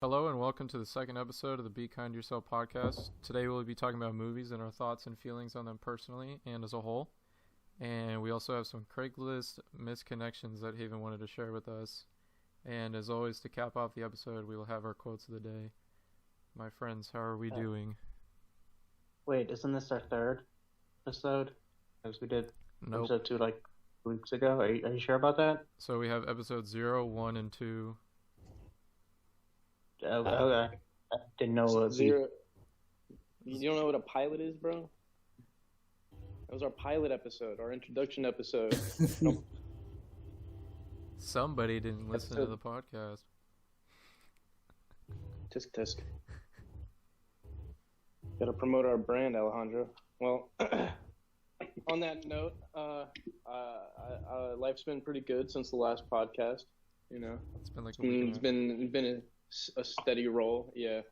Hello and welcome to the second episode of the Be Kind to Yourself podcast. Today we'll be talking about movies and our thoughts and feelings on them personally and as a whole. And we also have some Craigslist misconnections that Haven wanted to share with us. And as always, to cap off the episode, we will have our quotes of the day. My friends, how are we doing? Wait, isn't this our third episode? Because we did Nope. episode 2 like weeks ago. Are you sure about that? So we have episodes 0, 1, and 2. Okay. I didn't know it would be. Zero. You don't know what a pilot is, bro? That was our pilot episode, our introduction episode. Somebody didn't listen to the podcast. Tisk. Gotta promote our brand, Alejandro. Well, on that note, life's been pretty good since the last podcast. You know, It's been like a week. it's been a steady roll. Yeah, a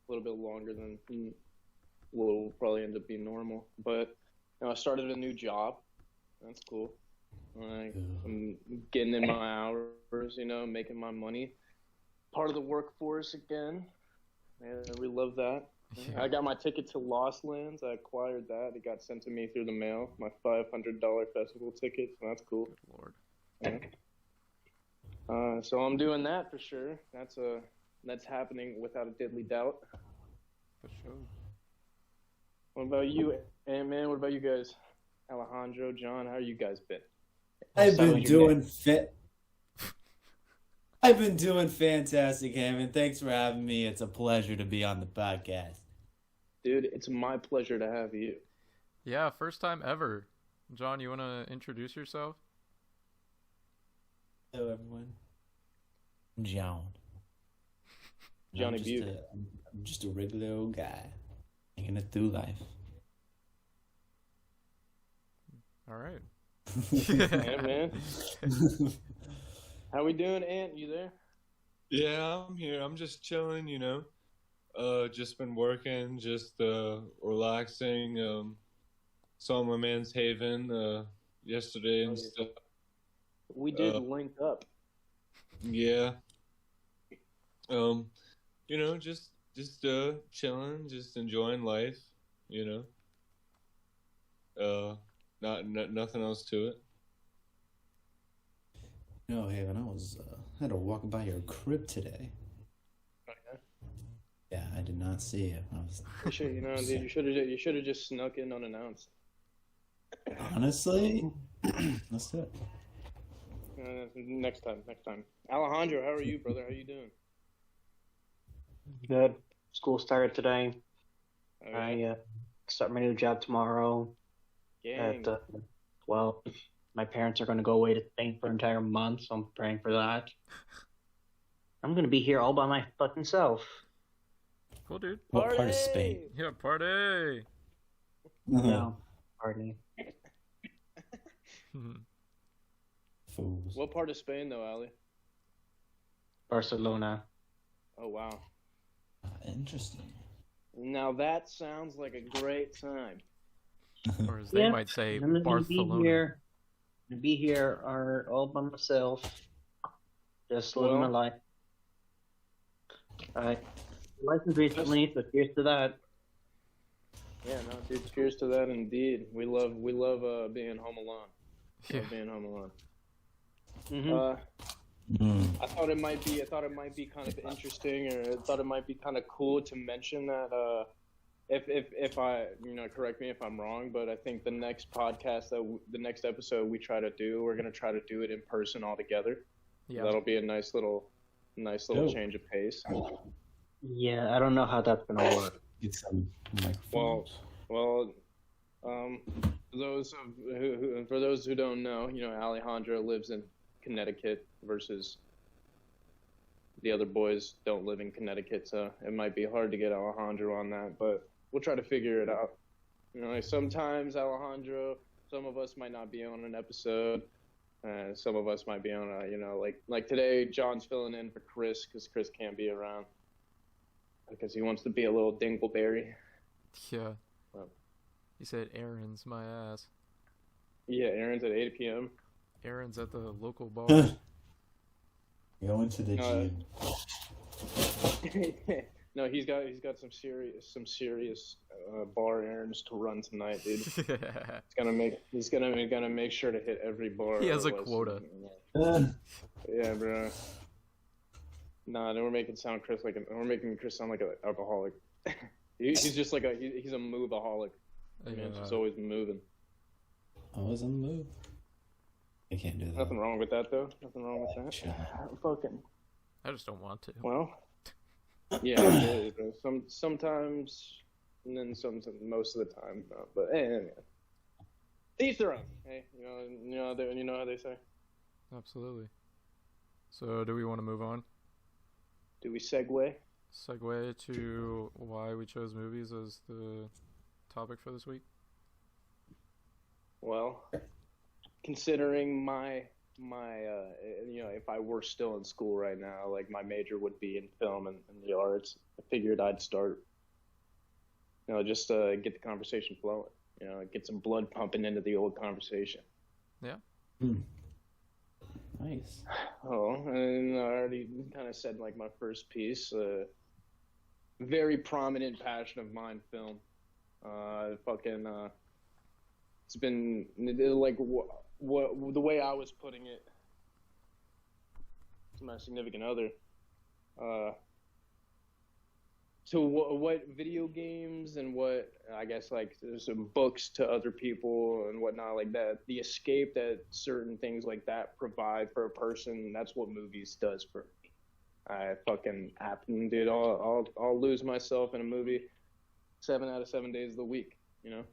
little bit longer than will probably end up being normal. But I started a new job. That's cool. I'm getting in my hours, making my money. Part of the workforce again. Yeah, we love that. Yeah. I got my ticket to Lost Lands. I acquired that. It got sent to me through the mail. My $500 festival ticket. So that's cool. Lord. Yeah. So I'm doing that for sure. That's happening without a diddly doubt. For sure. What about you, Ant-Man? What about you guys? Alejandro, John, how you guys been? I've been doing fantastic, Hammond. Thanks for having me. It's a pleasure to be on the podcast. Dude, it's my pleasure to have you. Yeah, first time ever. John, you want to introduce yourself? Hello, everyone. I'm John. Johnny I'm Butte. I'm just a regular old guy, making it through life. All right. Yeah, man. How we doing, Ant? You there? Yeah, I'm here. I'm just chilling, just been working, just relaxing. Saw my man's Haven yesterday and stuff. We did link up. Yeah. Just chilling, just enjoying life, nothing else to it. No, Haven, I had to walk by your crib today. Okay. Yeah, I did not see you. Dude, you should have just snuck in unannounced. Honestly, let's do it. Next time. Alejandro, how are you, brother? How you doing? Good. School started today. All right. I start my new job tomorrow. Gang. Well, my parents are going to go away to Spain for an entire month, so I'm praying for that. I'm going to be here all by my fucking self. Cool, dude. What part of Spain? Yeah, party. No, pardon me. Fools. What part of Spain, though, Ali? Barcelona. Oh, wow. Interesting. Now that sounds like a great time. Or as they might say, I'm gonna Barcelona. be here all by myself. Just living my Well- life. Alright. License recently, so cheers to that. Yeah, no, dude. Cheers to that, indeed. We love being home alone. Yeah. Love being home alone. Mm-hmm. I thought it might be kind of interesting, or I thought it might be kind of cool to mention that. If I, correct me if I'm wrong, but I think the next podcast, the next episode we're gonna try to do it in person all together. Yeah. That'll be a nice little Dope. change of pace. Yeah, I don't know how that's gonna work. Get some microphones. Well, for those who don't know, Alejandro lives in Connecticut versus the other boys don't live in Connecticut, so it might be hard to get Alejandro on that, but we'll try to figure it out. Sometimes Alejandro, some of us might not be on an episode. Some of us might be on like today, John's filling in for Chris because Chris can't be around because he wants to be a little dingleberry. Yeah. Well. He said errands, my ass. Yeah, Aaron's at 8 p.m. Errands at the local bar. Going to the No. gym. No, he's got some serious bar errands to run tonight, dude. He's gonna make sure to hit every bar. He has a otherwise, quota. Yeah, bro. Nah, then we're making Chris sound like an alcoholic. He's just like he's a moveaholic. Man, Yeah. he's always moving. Always on the move. I can't do that. Nothing wrong with that though. Nothing wrong with that. Chill. Fucking. I just don't want to. Well, yeah, it is, bro. Sometimes, and then most of the time, no. But anyway, each their own. Hey, you know how they say. Absolutely. So, do we want to move on? Do we segue? Segue to why we chose movies as the topic for this week? Well, considering my if I were still in school right now, like my major would be in film and the arts, I figured I'd start, just get the conversation flowing, get some blood pumping into the old conversation. Nice. Oh, and I already kind of said like my first piece, very prominent passion of mine, film. It's been like what the way I was putting it to my significant other. So what video games and what I guess like some books to other people and whatnot like that, the escape that certain things like that provide for a person, that's what movies does for me. I fucking happen, dude. I'll lose myself in a movie 7 out of 7 days of the week, 24/7,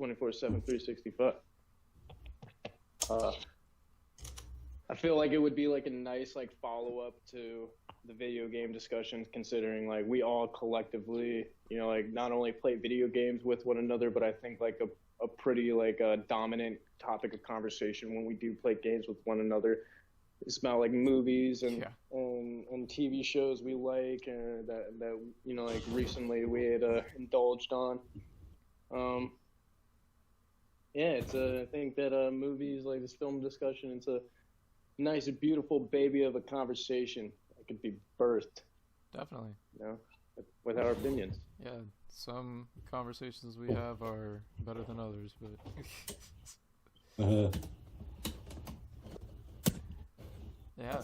365. I feel like it would be like a nice like follow up to the video game discussions, considering like we all collectively, like not only play video games with one another, but I think like a pretty like a dominant topic of conversation when we do play games with one another. It's about like movies and TV shows we like that like recently we had indulged on. I think that movies like this film discussion, it's a nice, beautiful baby of a conversation that could be birthed. Definitely. With our opinions. Yeah, some conversations we have are better than others, but yeah.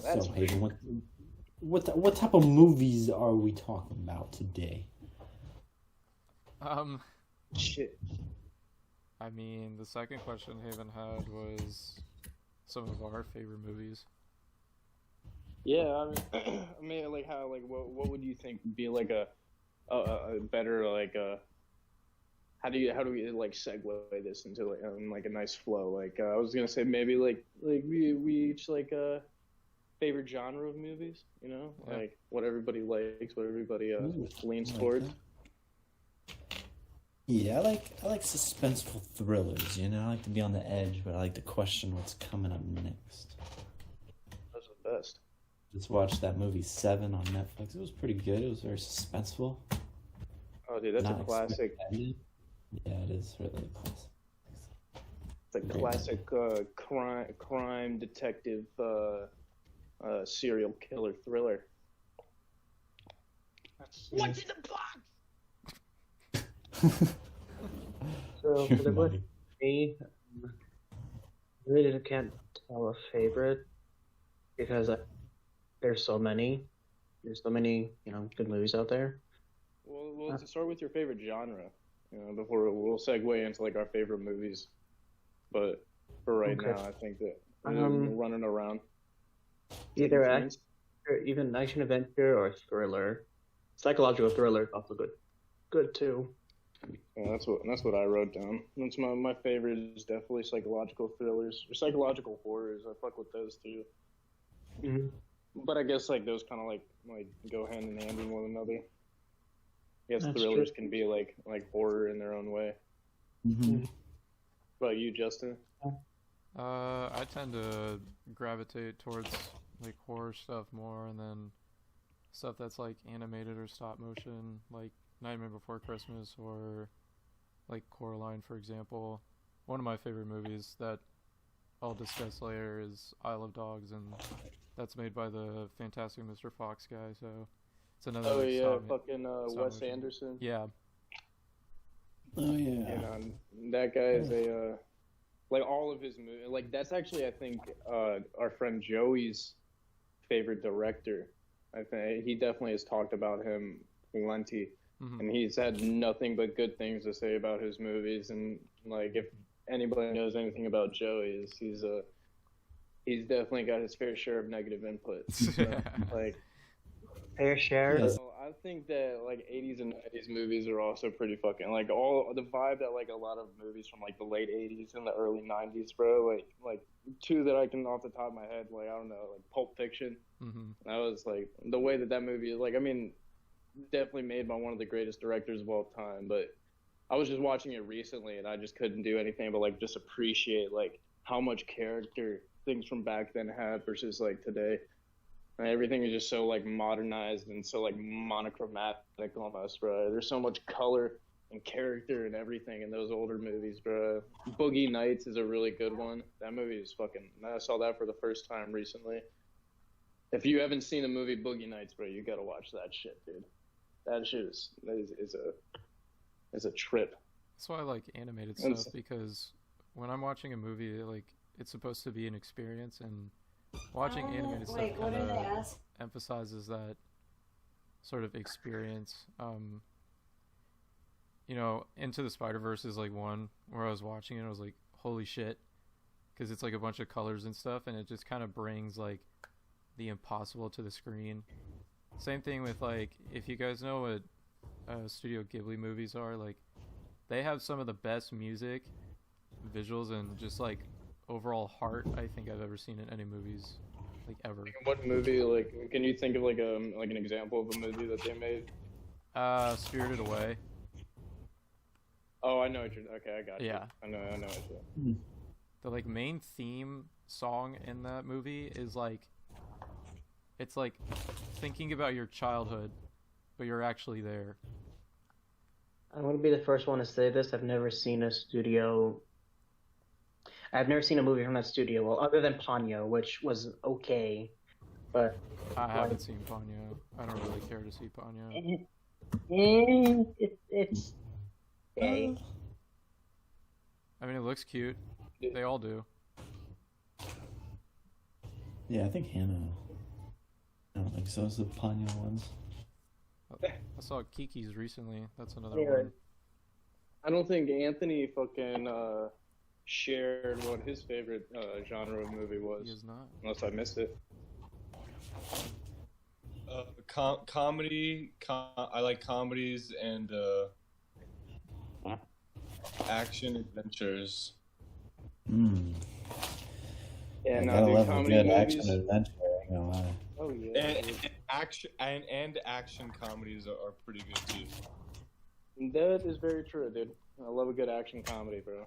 That's So, Hayden, what type of movies are we talking about today? Shit. I mean, the second question Haven had was some of our favorite movies. Yeah, I mean, like how, like, what would you think would be like a better like how do we like segue this into like a nice flow? Like I was gonna say maybe like we each like favorite genre of movies, like what everybody likes, what everybody leans towards. Yeah, I like suspenseful thrillers, I like to be on the edge, but I like to question what's coming up next. Those are the best. Just watched that movie Seven on Netflix. It was pretty good. It was very suspenseful. Oh, dude, that's Not a classic. expected. Yeah, it is really a classic. It's a classic crime detective serial killer thriller. What's in the box? So You're for the book, funny. me, I really can't tell a favorite because there's so many. There's so many, good movies out there. Well, let's start with your favorite genre, before we'll segue into like our favorite movies. But for right Okay. now, I think that we're running around. Either action, or even action adventure or thriller. Psychological thriller is also good. Good too. Yeah, that's what I wrote down. That's my favorite is definitely psychological thrillers or psychological horrors. I fuck with those too. Mm-hmm. But I guess like those kind of like go hand in hand with one another. I guess That's thrillers true. can be like horror in their own way. Mm-hmm. What about you, Justin? I tend to gravitate towards like horror stuff more, and then stuff that's like animated or stop motion, like Nightmare Before Christmas or like Coraline, for example. One of my favorite movies that I'll discuss later is Isle of Dogs, and that's made by the Fantastic Mr. Fox guy, so It's another Oh like, yeah, song. fucking song Wes with- Anderson. Yeah. Oh yeah. And that guy is a like all of his movies. Like that's actually I think our friend Joey's favorite director. I think he definitely has talked about him plenty, Mhm. and he's had nothing but good things to say about his movies. And like if anybody knows anything about Joey, he's definitely got his fair share of negative input. So, like. Fair share. Yes. Well, I think that like 80s and 90s movies are also pretty fucking like all the vibe that like a lot of movies from like the late 80s and the early 90s, bro. Like two that I can off the top of my head, like I don't know, like Pulp Fiction. Mhm. That was like the way that movie is. Like I mean, definitely made by one of the greatest directors of all time. But I was just watching it recently, and I just couldn't do anything but like just appreciate like how much character things from back then had versus like today. And everything is just so like modernized and so like monochromatic almost, bro. There's so much color and character and everything in those older movies, bro. Boogie Nights is a really good one. That movie is fucking. I saw that for the first time recently. If you haven't seen the movie Boogie Nights, bro, you gotta watch that shit, dude. That shit is a trip. That's why I like animated And stuff, because when I'm watching a movie, like it's supposed to be an experience, and watching animated stuff Wait, what kind did they of ask? emphasizes that sort of experience. You know, Into the Spider-Verse is like one where I was watching it, I was like, holy shit, because it's like a bunch of colors and stuff, and it just kind of brings like the impossible to the screen. Same thing with like, if you guys know what Studio Ghibli movies are, like they have some of the best music, visuals, and just like overall heart I think I've ever seen in any movies, like ever. What movie? Like, can you think of like an example of a movie that they made? Spirited Away. Oh, I know what you're. Okay, I got you. Yeah. I know what you're. The like main theme song in that movie is like, it's like thinking about your childhood, but you're actually there. I'm going to be the first one to say this. I've never seen a movie from that studio, well, other than Ponyo, which was okay, but I haven't seen Ponyo. I don't really care to see Ponyo. it's okay. I mean, it looks cute. They all do. Yeah, I think Hannah. I don't think so. It's the Ponyo ones. I saw Kiki's recently. That's another Yeah. one. I don't think Anthony fucking shared what his favorite genre of movie He was, is not. unless I missed it. Comedy. I like comedies and action adventures. Mm. Yeah, I no, gotta dude, love a comedy good movies. action adventure. I ain't gonna lie. Oh yeah. And action comedies are pretty good too. That is very true, dude. I love a good action comedy, bro.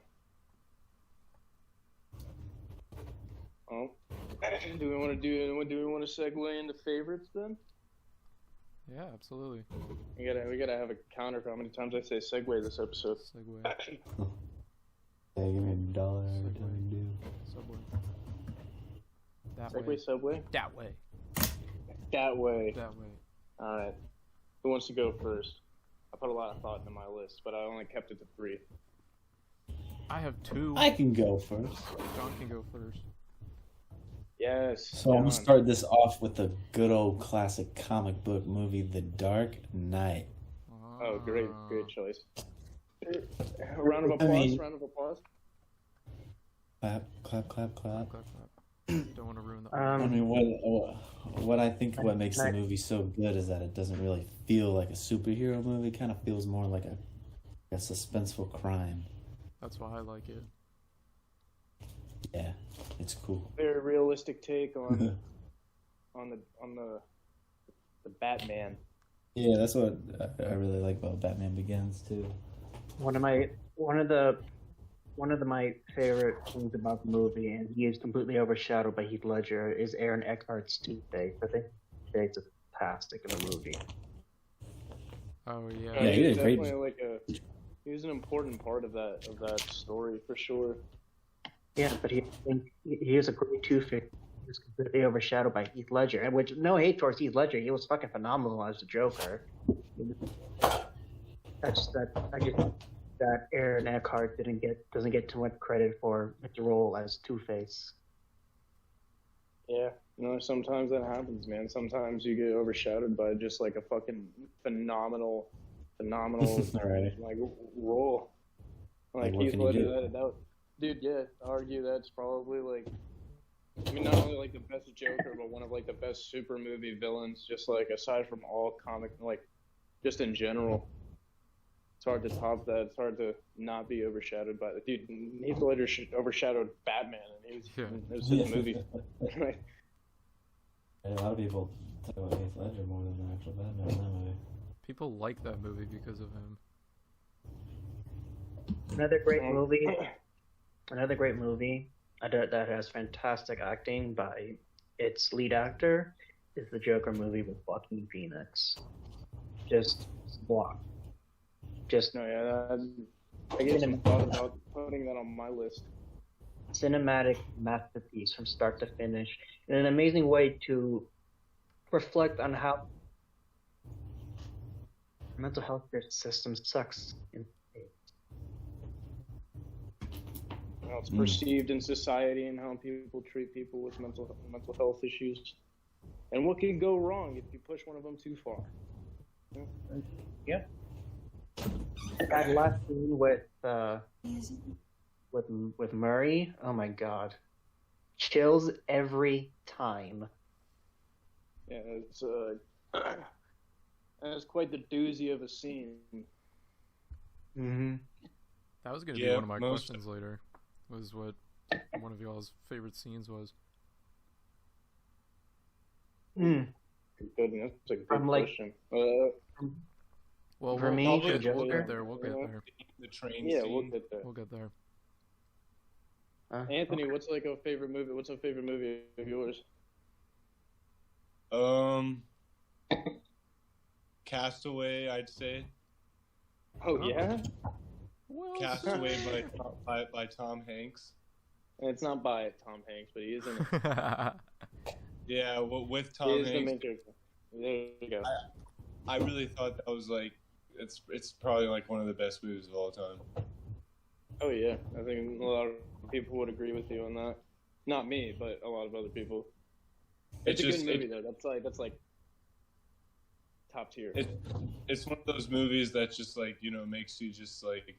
Oh, do we want to segue into favorites then? Yeah, absolutely. We gotta have a counter for how many times I say segue this episode. Segway. Yeah, give me $1 every time you do. Subway. That Segue, way. subway. That way. That way. That way. All right. Who wants to go first? I put a lot of thought into my list, but I only kept it to 3. I have 2. I can go first. John can go first. Yes. So I'm gonna John. start this off with the good old classic comic book movie, The Dark Knight. Oh, great choice. A round of I applause. mean- Round of applause. Clap, clap, clap, clap. Clap, clap. Don't want to ruin the. I mean, what I think what makes the Knight. movie so good is that it doesn't really feel like a superhero movie. It kind of feels more like a suspenseful crime. That's why I like it. Yeah, it's cool. Very realistic take on the Batman. Yeah, that's what I really like about Batman Begins too. One of my favorite things about the movie, and he is completely overshadowed by Heath Ledger, is Aaron Eckhart's Two-Face. I think Two-Face is fantastic in the movie. Oh yeah. Yeah, he did he's a great definitely he was an important part of that story for sure. Yeah, but he is a great Two-Face. was completely overshadowed by Heath Ledger, and which no hate towards Heath Ledger, he was fucking phenomenal as the Joker. That's that. I guess that Aaron Eckhart doesn't get too much credit for the role as Two-Face. Yeah, sometimes that happens, man. Sometimes you get overshadowed by just like a fucking phenomenal Right. like role. Like what Heath can you Ledger, do? dude. Yeah, I argue that's probably like, I mean, not only like the best Joker, but one of like the best super movie villains. Just like aside from all comic, like just in general. It's hard to top that. It's hard to not be overshadowed by the dude. Heath Ledger overshadowed Batman, and it was his movie. Right? And a lot of people talk about Heath Ledger more than the actual Batman in that movie. People like that movie because of him. Another great movie. Another great movie that has fantastic acting by its lead actor is the Joker movie with Joaquin Phoenix. Just block. Just No, yeah, I gave some thought about putting that on my list. cinematic masterpiece from start to finish, and an amazing way to reflect on how mental health system sucks. How it's perceived in society and how people treat people with mental health issues, and what can go wrong if you push one of them too far. Yeah. That last scene with Murray, oh my god, chills every time. Yeah, it's and it's quite the doozy of a scene. Mm-hmm. That was gonna be Yeah, one of my most- questions later. Was what one of y'all's favorite scenes was. Mm. Goodness, that's a good I'm like- question. Well, For me, we'll for get Joker? there. We'll get there. The train Yeah, scene. we'll get there. We'll get there. Anthony, what's like a favorite movie? What's a favorite movie of yours? Castaway, I'd say. Oh yeah, Well, Castaway by Tom Hanks. and it's not by Tom Hanks, but he is in it. Yeah, with He Tom is the Hanks. main character. There you go. I really thought that was like it's probably like one of the best movies of all time. Oh yeah, I think a lot of people would agree with you on that. Not me, but a lot of other people. It's a good movie though. That's like top tier. It's one of those movies that just like makes you just like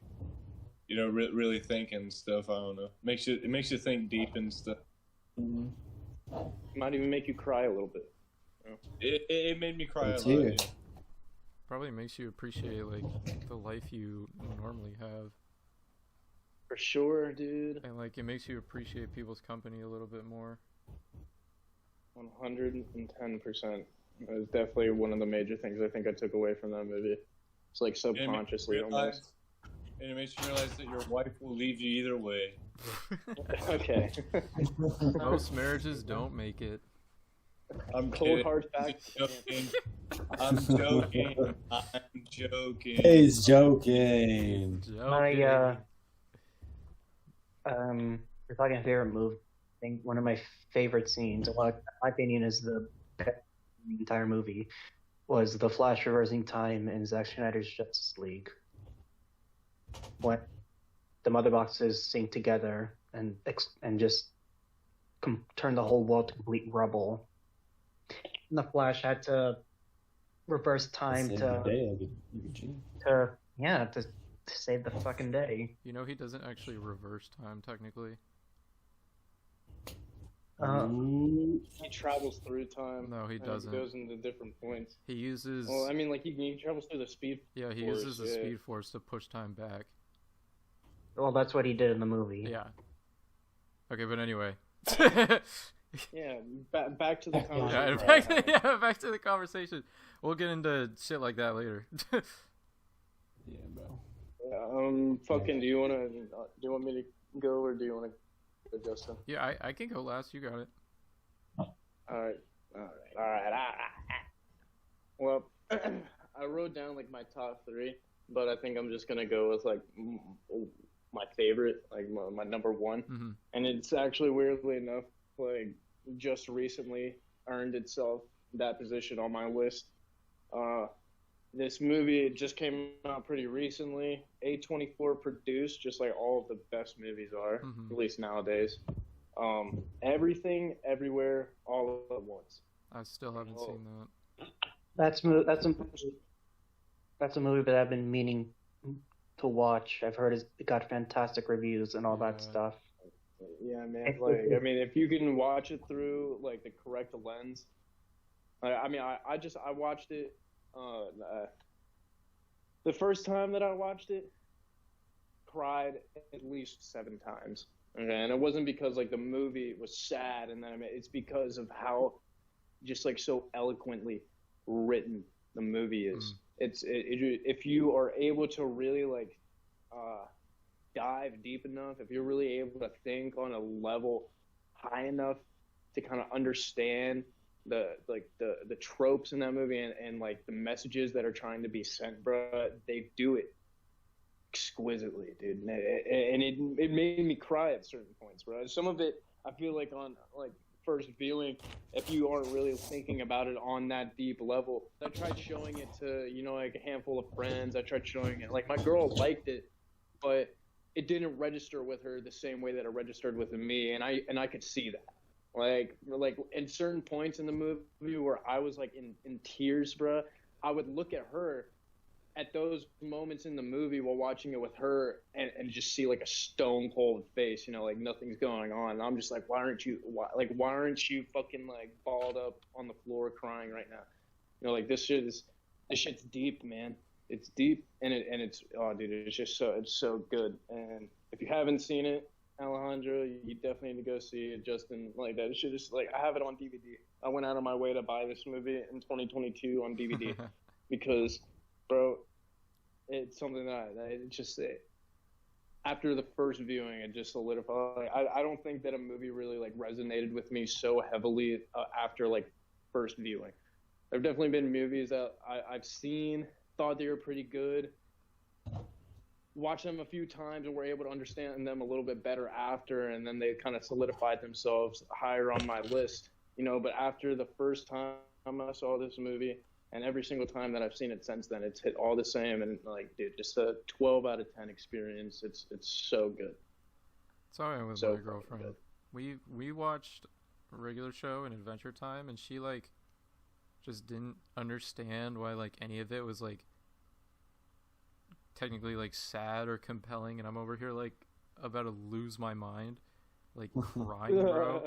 really think and stuff. I don't know. It makes you think deep and stuff. Might even make you cry a little bit. It made me cry a lot. too. Yeah. probably makes you appreciate like the life you normally have, For sure, dude. and like it makes you appreciate people's company a little bit more. 110%. That was definitely one of the major things I think I took away from that movie. It's like And it makes you subconsciously almost. realize- And it makes you realize that your wife will leave you either way. Okay. Most marriages don't make it. I'm Cold kidding. hard facts. joking. I'm joking. I'm joking. He's joking. My we're talking favorite movie. I think one of my favorite scenes, well, in my opinion, is the best in the entire movie, was the Flash reversing time in Zack Snyder's Justice League. When the mother boxes sync together and just turn the whole world to complete rubble. And the Flash had to reverse time Save to the day like a G. to save the fucking day. You know he doesn't actually reverse time technically. Ooh. He travels through time. No, he and doesn't. He goes into different points. He uses Well, I mean, like he travels through the speed. yeah, he force, uses the yeah. speed force to push time back. Well, that's what he did in the movie. Yeah. Okay, but anyway. Yeah, back to the Yeah, conversation. back to the conversation. We'll get into shit like that later. Yeah, bro. Fucking. Do you want me to go or do you want to go, Justin? Yeah, I can go last. You got it. All right. Well, I wrote down like my top 3, but I think I'm just gonna go with like my favorite, like my number 1, Mhm. and it's actually weirdly enough like just recently earned itself that position on my list. This movie just came out pretty recently. A24 produced, just like all of the best movies are, at least nowadays. Everything, Everywhere, All at Once. I still haven't seen that. That's a movie that I've been meaning to watch. I've heard it got fantastic reviews and all that stuff. Yeah, man. Like, I mean, if you can watch it through like the correct lens. I watched it. The first time that I watched it, cried at least 7 times. Okay, and it wasn't because like the movie was sad, and then it's because of how just like so eloquently written the movie is. If you are able to really like dive deep enough, if you're really able to think on a level high enough to kind of understand the tropes in that movie and like the messages that are trying to be sent, bro, they do it exquisitely, dude. And it made me cry at certain points, bro. Some of it, I feel like on like first viewing, if you aren't really thinking about it on that deep level. I tried showing it to, like a handful of friends. I tried showing it, like my girl liked it, but it didn't register with her the same way that it registered with me, and I could see that. Like in certain points in the movie where I was like in tears, bro, I would look at her at those moments in the movie while watching it with her and just see like a stone cold face, like nothing's going on. And I'm just like, why aren't you fucking like balled up on the floor crying right now? Like this shit's deep, man. It's deep and it's oh dude, it's so good. And if you haven't seen it, Alejandro, you definitely need to go see it. Justin, like that shit is like, I have it on DVD. I went out of my way to buy this movie in 2022 on DVD because, bro, it's something that it just after the first viewing, it just solidified. I don't think that a movie really like resonated with me so heavily after like first viewing. There've definitely been movies that I've seen, thought they were pretty good, watched them a few times and were able to understand them a little bit better after, and then they kind of solidified themselves higher on my list, but after the first time I saw this movie and every single time that I've seen it since then, it's hit all the same, and like, dude, just a 12 out of 10 experience. It's so good. So I was with my girlfriend. We watched a regular show and Adventure Time, and she like just didn't understand why like any of it was like technically like sad or compelling, and I'm over here like about to lose my mind, like crying, bro.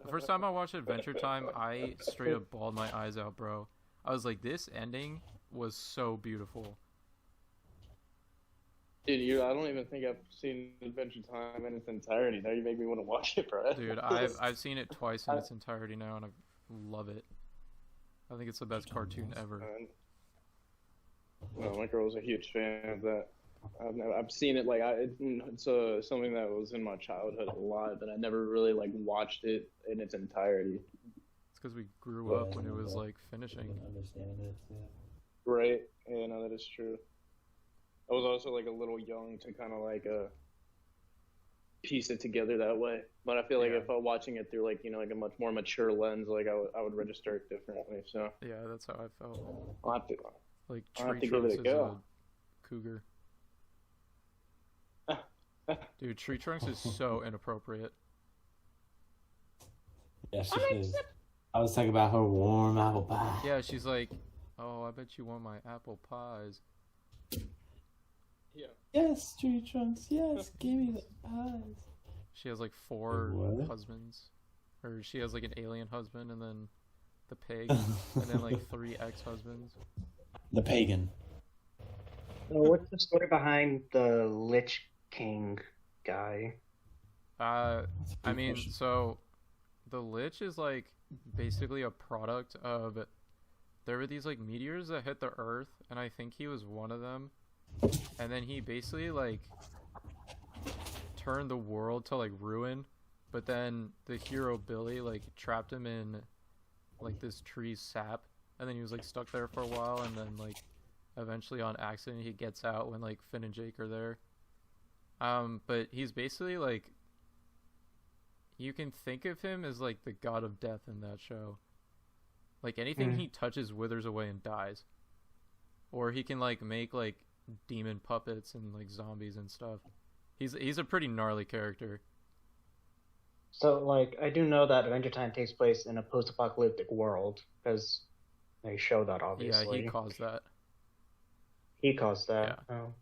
The first time I watched Adventure Time, I straight up bawled my eyes out, bro. I was like, this ending was so beautiful. Dude, I don't even think I've seen Adventure Time in its entirety. Now you make me want to watch it, bro. Dude, I've seen it twice in its entirety now, and I love it. I think it's the best cartoon ever. No, my girl's a huge fan of that. I've seen it, like, it's something that was in my childhood a lot, but I never really, like, watched it in its entirety. It's because we grew up when it was, like, finishing. Understand it, yeah. Right. Yeah, no, that is true. I was also, like, a little young to kind of, like, piece it together that way. But I feel like if I'm watching it through, like, like a much more mature lens, like, I would register it differently, so. Yeah, that's how I felt. I'll have to... Like, I'll have Tree to give Trunks it a is go. a cougar. Dude, Tree Trunks is so inappropriate. Yeah, she is. I was talking about her warm apple pie. Yeah, she's like, oh, I bet you want my apple pies. Yeah. Yes, Tree Trunks, yes, give me the pies. She has like 4 What? husbands. Or she has like an alien husband, and then the pig, and then like 3 ex-husbands. The pagan. So what's the story behind the Lich King guy? I good mean, question. so the Lich is like basically a product of, there were these like meteors that hit the Earth, and I think he was one of them. And then he basically like turned the world to like ruin, but then the hero Billy like trapped him in like this tree's sap, and then he was like stuck there for a while, and then like eventually on accident he gets out when like Finn and Jake are there. But he's basically like, you can think of him as like the god of death in that show. Like anything he touches withers away and dies. Or he can like make like demon puppets and like zombies and stuff. He's a pretty gnarly character. So, like, I do know that Adventure Time takes place in a post-apocalyptic world, because they show that, obviously. Yeah, he caused that. He caused that. Yeah. Oh.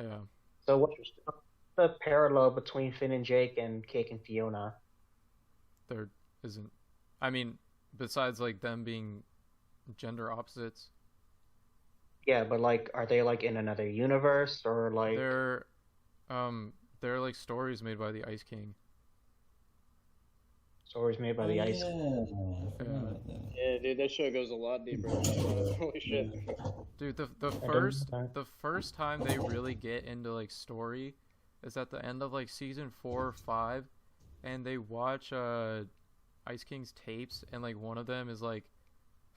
Yeah. So what's the parallel between Finn and Jake and Cake and Fiona? There isn't. I mean, besides like them being gender opposites. Yeah, but like, are they like in another universe or like? They're like stories made by the Ice King. Stories made by the Ice. Yeah, I forgot about that. Yeah, dude, that show goes a lot deeper. Holy shit. Dude, the know. first time they really get into like story is at the end of like season 4 or 5, and they watch Ice King's tapes, and like one of them is like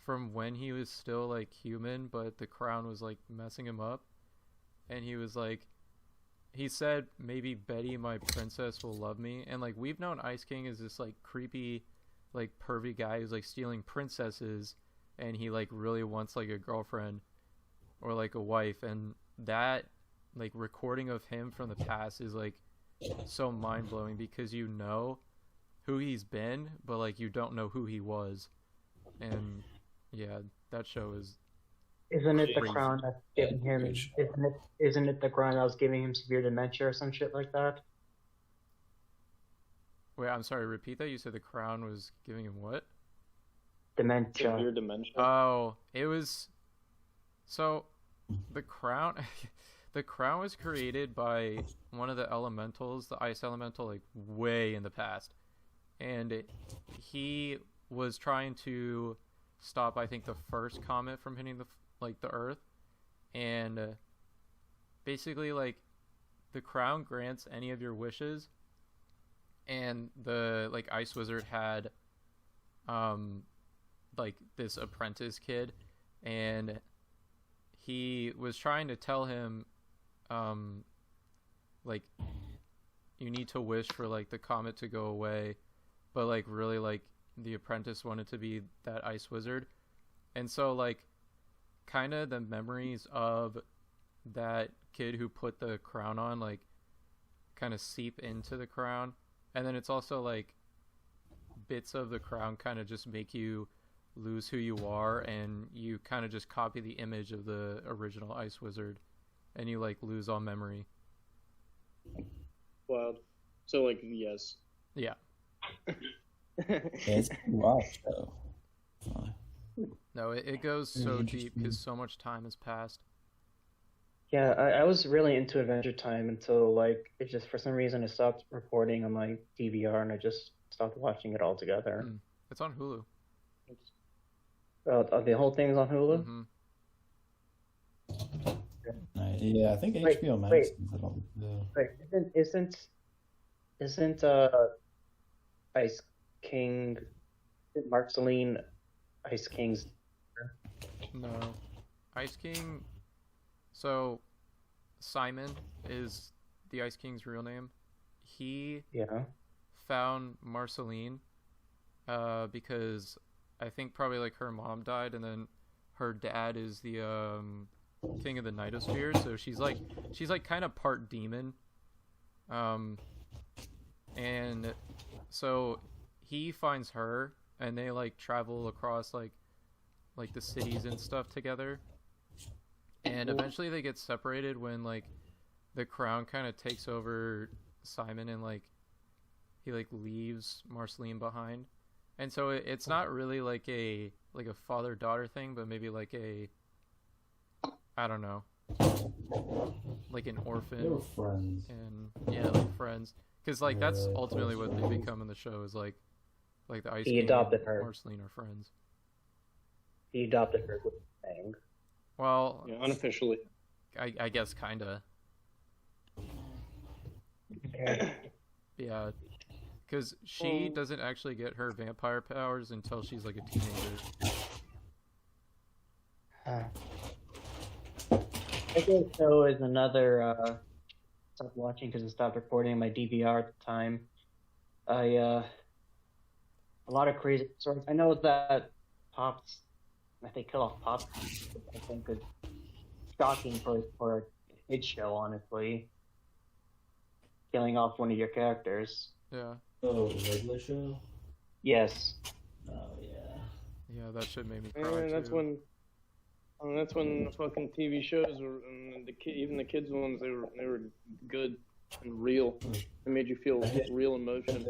from when he was still like human, but the crown was like messing him up, and he was like, he said maybe Betty, my princess, will love me, and like we've known Ice King as this like creepy, like pervy guy who's like stealing princesses, and he like really wants like a girlfriend or like a wife, and that like recording of him from the past is like so mind-blowing because you know who he's been, but like you don't know who he was. And yeah, that show is Isn't it the crazy. crown that's giving him? Isn't it the crown that was giving him severe dementia or some shit like that? Wait, I'm sorry, repeat that. You said the crown was giving him what? Dementia. Severe dementia. Oh, it was so the crown the crown was created by one of the elementals, the ice elemental, like way in the past. And he was trying to stop, I think, the first comet from hitting the Earth, and basically, like, the crown grants any of your wishes, and the like ice wizard had, like this apprentice kid, and he was trying to tell him, like, you need to wish for like the comet to go away, but like really like the apprentice wanted to be that ice wizard. And so like kind of the memories of that kid who put the crown on like kind of seep into the crown, and then it's also like bits of the crown kind of just make you lose who you are, and you kind of just copy the image of the original ice wizard, and you like lose all memory. Wild. So, like, yes. Yeah. Yeah, it's a watch though. No, it goes so deep Interesting. because so much time has passed. Yeah, I was really into Adventure Time until like it just for some reason it stopped reporting on my DVR and I just stopped watching it altogether. It's on Hulu. The whole thing's on Hulu. Hmm. Nice. Yeah, I think Wait, HBO Max wait. is it on too. Like, isn't Ice King Marceline Ice King's? No. Ice King. So, Simon is the Ice King's real name. He Yeah. found Marceline because I think probably like her mom died, and then her dad is the king of the Nightosphere, so she's like kind of part demon. And so he finds her, and they like travel across like the cities and stuff together. And eventually they get separated when like the crown kind of takes over Simon, and like he like leaves Marceline behind. And so it's not really like a father-daughter thing, but maybe like a, I don't know, like an orphan. They were friends. And yeah, like friends, because like that's Yeah, ultimately what close. they become in the show, is like the Ice He King adopted and her. Marceline are friends. He adopted her with Bang. Well, Yeah, unofficially. I guess kinda, Okay. yeah, because she doesn't actually get her vampire powers until she's like a teenager. Okay, so is another stopped watching because it stopped recording on my DVR at the time. A lot of crazy stories. I know that Pops, if they kill off Pops, I think is shocking for a kid's show, honestly. Killing off one of your characters. Yeah. Oh, the regular show? Yes. Oh, yeah. Yeah, that shit made me cry And that's too. when the fucking TV shows were, and even the kids ones, they were good and real. It made you feel real emotion.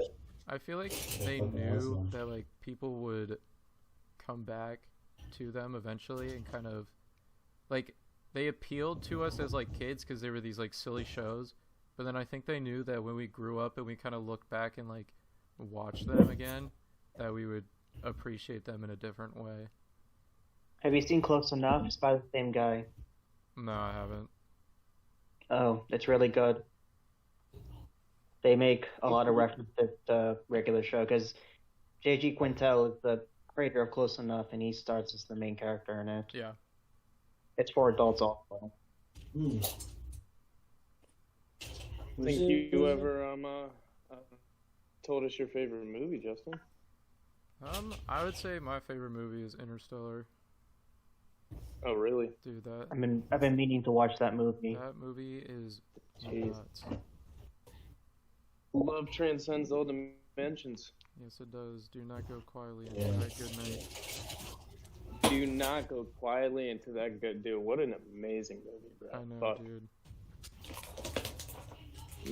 I feel like they knew that like people would come back to them eventually and kind of like they appealed to us as like kids because they were these like silly shows, but then I think they knew that when we grew up and we kind of looked back and like watched them again, that we would appreciate them in a different way. Have you seen Close Enough? It's by the same guy. No, I haven't. Oh, it's really good. They make a lot of references to the regular show because J.G. Quintel is the creator of Close Enough, and he starts as the main character in it. Yeah. It's for adults also. Hmm. Think you ever told us your favorite movie, Justin? I would say my favorite movie is Interstellar. Oh, really? Dude, I've been meaning to watch that movie. that movie is Jeez. nuts. Love transcends all dimensions. Yes, it does. Do not go quietly into Yeah. that good night. Do not go quietly into that good dude. What an amazing movie, bro. I know, Fuck. dude.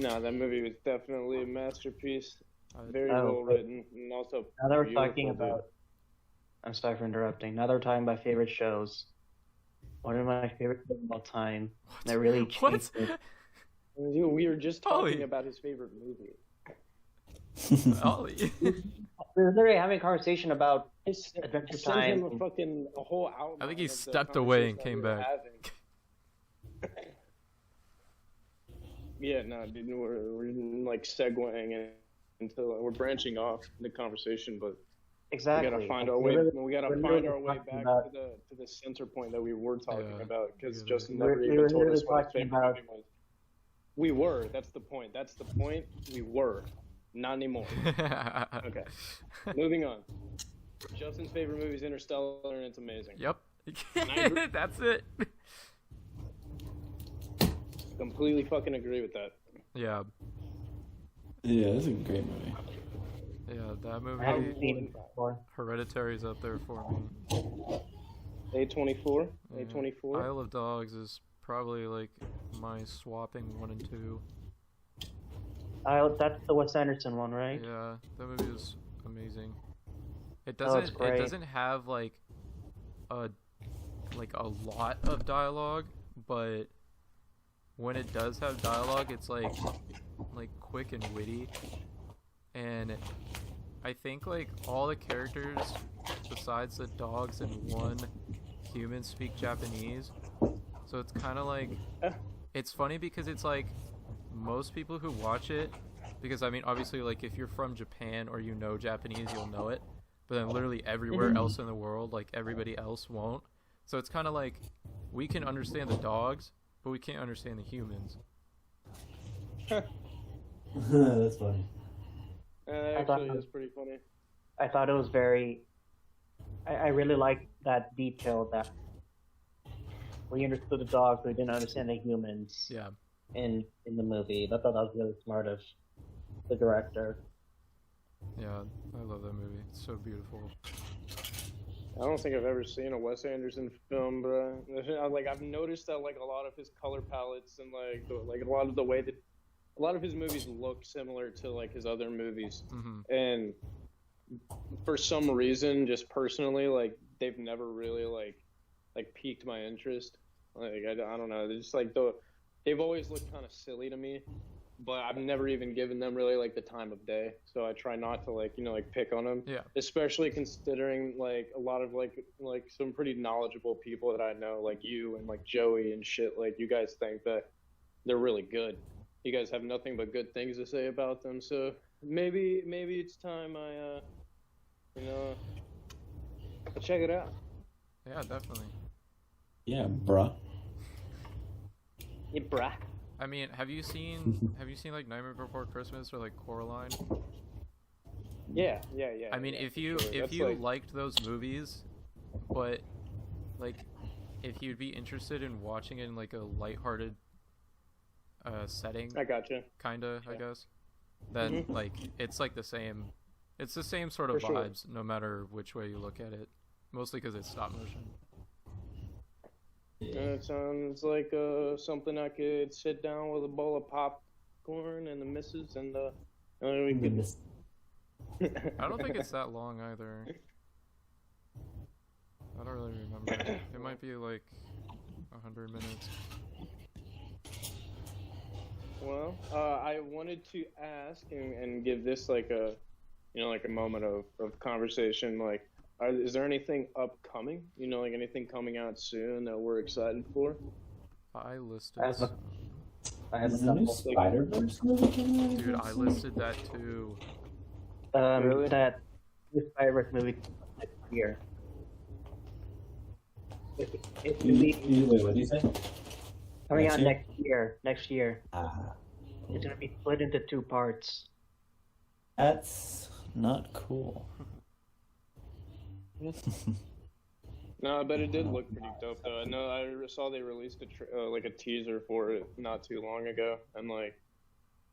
No, that movie was definitely a masterpiece. I- Very Oh, well written, and also Now that we're beautiful, talking dude. about, I'm sorry for interrupting. Now that we're talking about favorite shows, one of my favorite shows of all time that really changed What? it. We were just talking Ollie. about his favorite movie. Ollie. We were literally having a conversation about His, Adventure sent him Time. a whole outline. I think he of the stepped away and conversation came that we back. were having. Yeah, no, dude, we're like segueing into we're branching off the conversation, but exactly. we gotta find our way. We're We gotta we're find literally our way talking back about- to the center point that we were talking Yeah, about, because yeah. Justin We were- never we even were told us literally what his talking favorite about- movie was. We were. That's the point. That's the point. We were. Not anymore. Okay. Moving on. Justin's favorite movie is Interstellar, and it's amazing. Yep. I agree. That's it. Completely fucking agree with that. Yeah. Yeah, it's a great movie. Yeah, that I haven't movie, seen it before. Hereditary's up there for me. A24. Yeah. A24. Isle of Dogs is probably like my swapping 1 and 2. That's the Wes Anderson one, right? Yeah, that movie is amazing. It Oh, it's doesn't great. it doesn't have like a lot of dialogue, but when it does have dialogue, it's like quick and witty. And I think like all the characters besides the dogs and one human speak Japanese. So it's kind of like it's funny because it's like most people who watch it, because I mean obviously like if you're from Japan or you know Japanese, you'll know it, but then literally everywhere else in the world, like everybody else won't. So it's kind of like we can understand the dogs, but we can't understand the humans. That's funny. That thought actually that- is pretty funny. I thought it was very. I really liked that detail that we understood the dogs, but we didn't understand the humans Yeah. in the movie. I thought that was really smart of the director. Yeah, I love that movie. It's so beautiful. I don't think I've ever seen a Wes Anderson film, bro. Like I've noticed that like a lot of his color palettes and like a lot of the way that a lot of his movies look similar to like his other movies, Hmm. and for some reason, just personally, like they've never really like piqued my interest. Like I don't know, they're just like they've always looked kind of silly to me, but I've never even given them really like the time of day. So I try not to like pick on them. Yeah. Especially considering like a lot of like some pretty knowledgeable people that I know, like you and like Joey and shit. Like you guys think that they're really good. You guys have nothing but good things to say about them. So maybe it's time I I'll check it out. Yeah, definitely. Yeah, bruh. Yeah, bruh. I mean, have you seen like Nightmare Before Christmas or like Coraline? Yeah. I mean, yeah, if for you sure. if That's you like, liked those movies, but like if you'd be interested in watching it in like a lighthearted setting, I gotcha. kinda, I Yeah. guess, then Mhm. like it's like the same. It's the same sort of For sure. vibes, no matter which way you look at it. Mostly because it's stop motion. It sounds like something I could sit down with a bowl of popcorn and the missus and we could. I don't think it's that long either. I don't really remember. It might be like 100 minutes. Well, I wanted to ask and give this like a, like a moment of conversation. Like, is there anything upcoming? Like anything coming out soon that we're excited for? I listed. I have a- I have a Is the new couple. Spider-Verse movie coming out? Dude, I listed that too. Really? That this Spider-Verse movie next year. It's gonna be Wait, what do you say? coming Next out year? next year. Ah, It's gonna be split into 2 parts. that's not cool. No, I bet it did look pretty dope though. I know I saw they released like a teaser for it not too long ago, and like,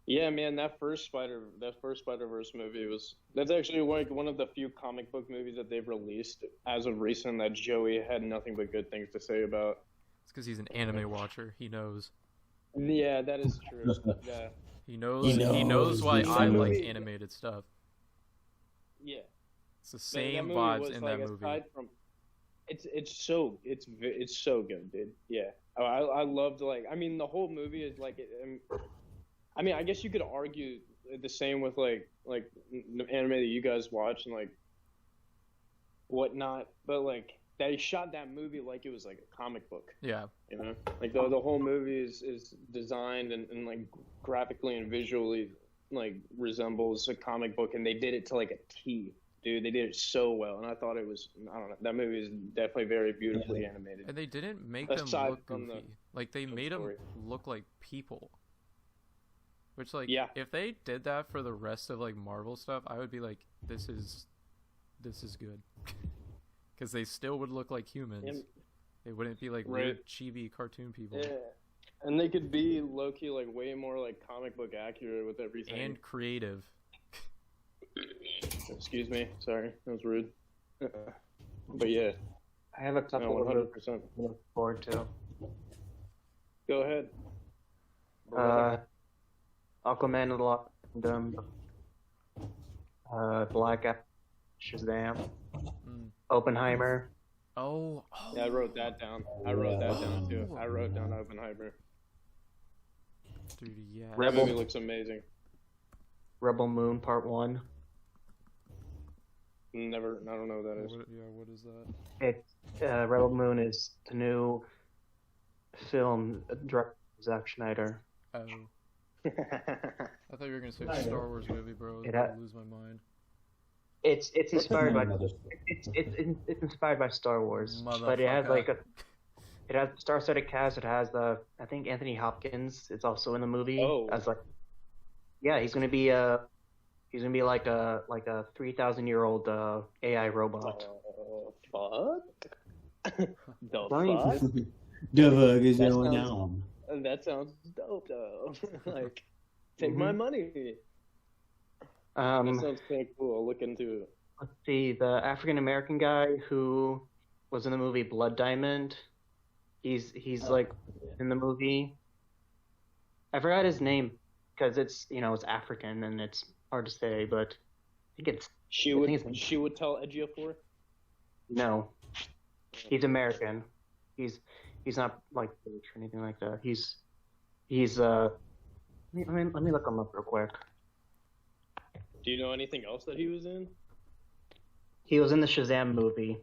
yeah, man, that first Spider-Verse movie that's actually like one of the few comic book movies that they've released as of recent that Joey had nothing but good things to say about. It's because he's an anime watcher. He knows. Yeah, that is true. Yeah, He knows. He He knows knows why the I movie- like animated stuff. yeah. It's the That same movie vibes was, in like, that movie. aside from, it's so good, dude. Yeah, I loved like I mean the whole movie is like I mean I guess you could argue the same with like the anime that you guys watch and like whatnot, but like they shot that movie like it was like a comic book. Yeah. Like the whole movie is designed and like graphically and visually like resembles a comic book, and they did it to like a T. Dude, they did it so well, and I thought it was, I don't know, that movie is definitely very beautifully animated. And they didn't make them Aside look from the goofy. Like they made them story. look like people. Which like Yeah. if they did that for the rest of like Marvel stuff, I would be like, this is good. Because they still would look like humans. And- They wouldn't be like Right. weird chibi cartoon people. Yeah. And they could be low-key like way more like comic book accurate with everything. And creative. Excuse me, sorry, that was rude. But yeah, I have a no, couple of movies 100%. to look forward to. Go ahead. Aquaman and the Lost Kingdom, Black Adam, Shazam, Mm. Oppenheimer. Oh. Yeah, I wrote that down. I wrote that down too. I wrote down Oppenheimer. Dude, yeah. That Rebel. movie looks amazing. Rebel Moon Part 1. I don't know what that is. What is that? Rebel Moon is the new film directed by Zack Schneider. Oh. I thought you were gonna say a Star Wars movie, bro. I was It gonna ha- lose my mind. It's inspired by Another- it's inspired by Star Wars, but it has like it has star-studded cast. It has I think Anthony Hopkins is also in the movie Oh. as like he's gonna be like a 3,000-year-old AI robot. Fuck? The Fine. fuck? The fuck is That going sounds- on? That sounds dope though. Like, take my money. That sounds kind of cool. I'll look into it. Let's see, the African American guy who was in the movie Blood Diamond. He's like in the movie. I forgot his name because it's it's African and it's hard to say, but I think it's She I would think it's- tell Ejiofor. no. He's American. He's not like British or anything like that. He's let me look him up real quick. Do you know anything else that he was in? He was in the Shazam movie.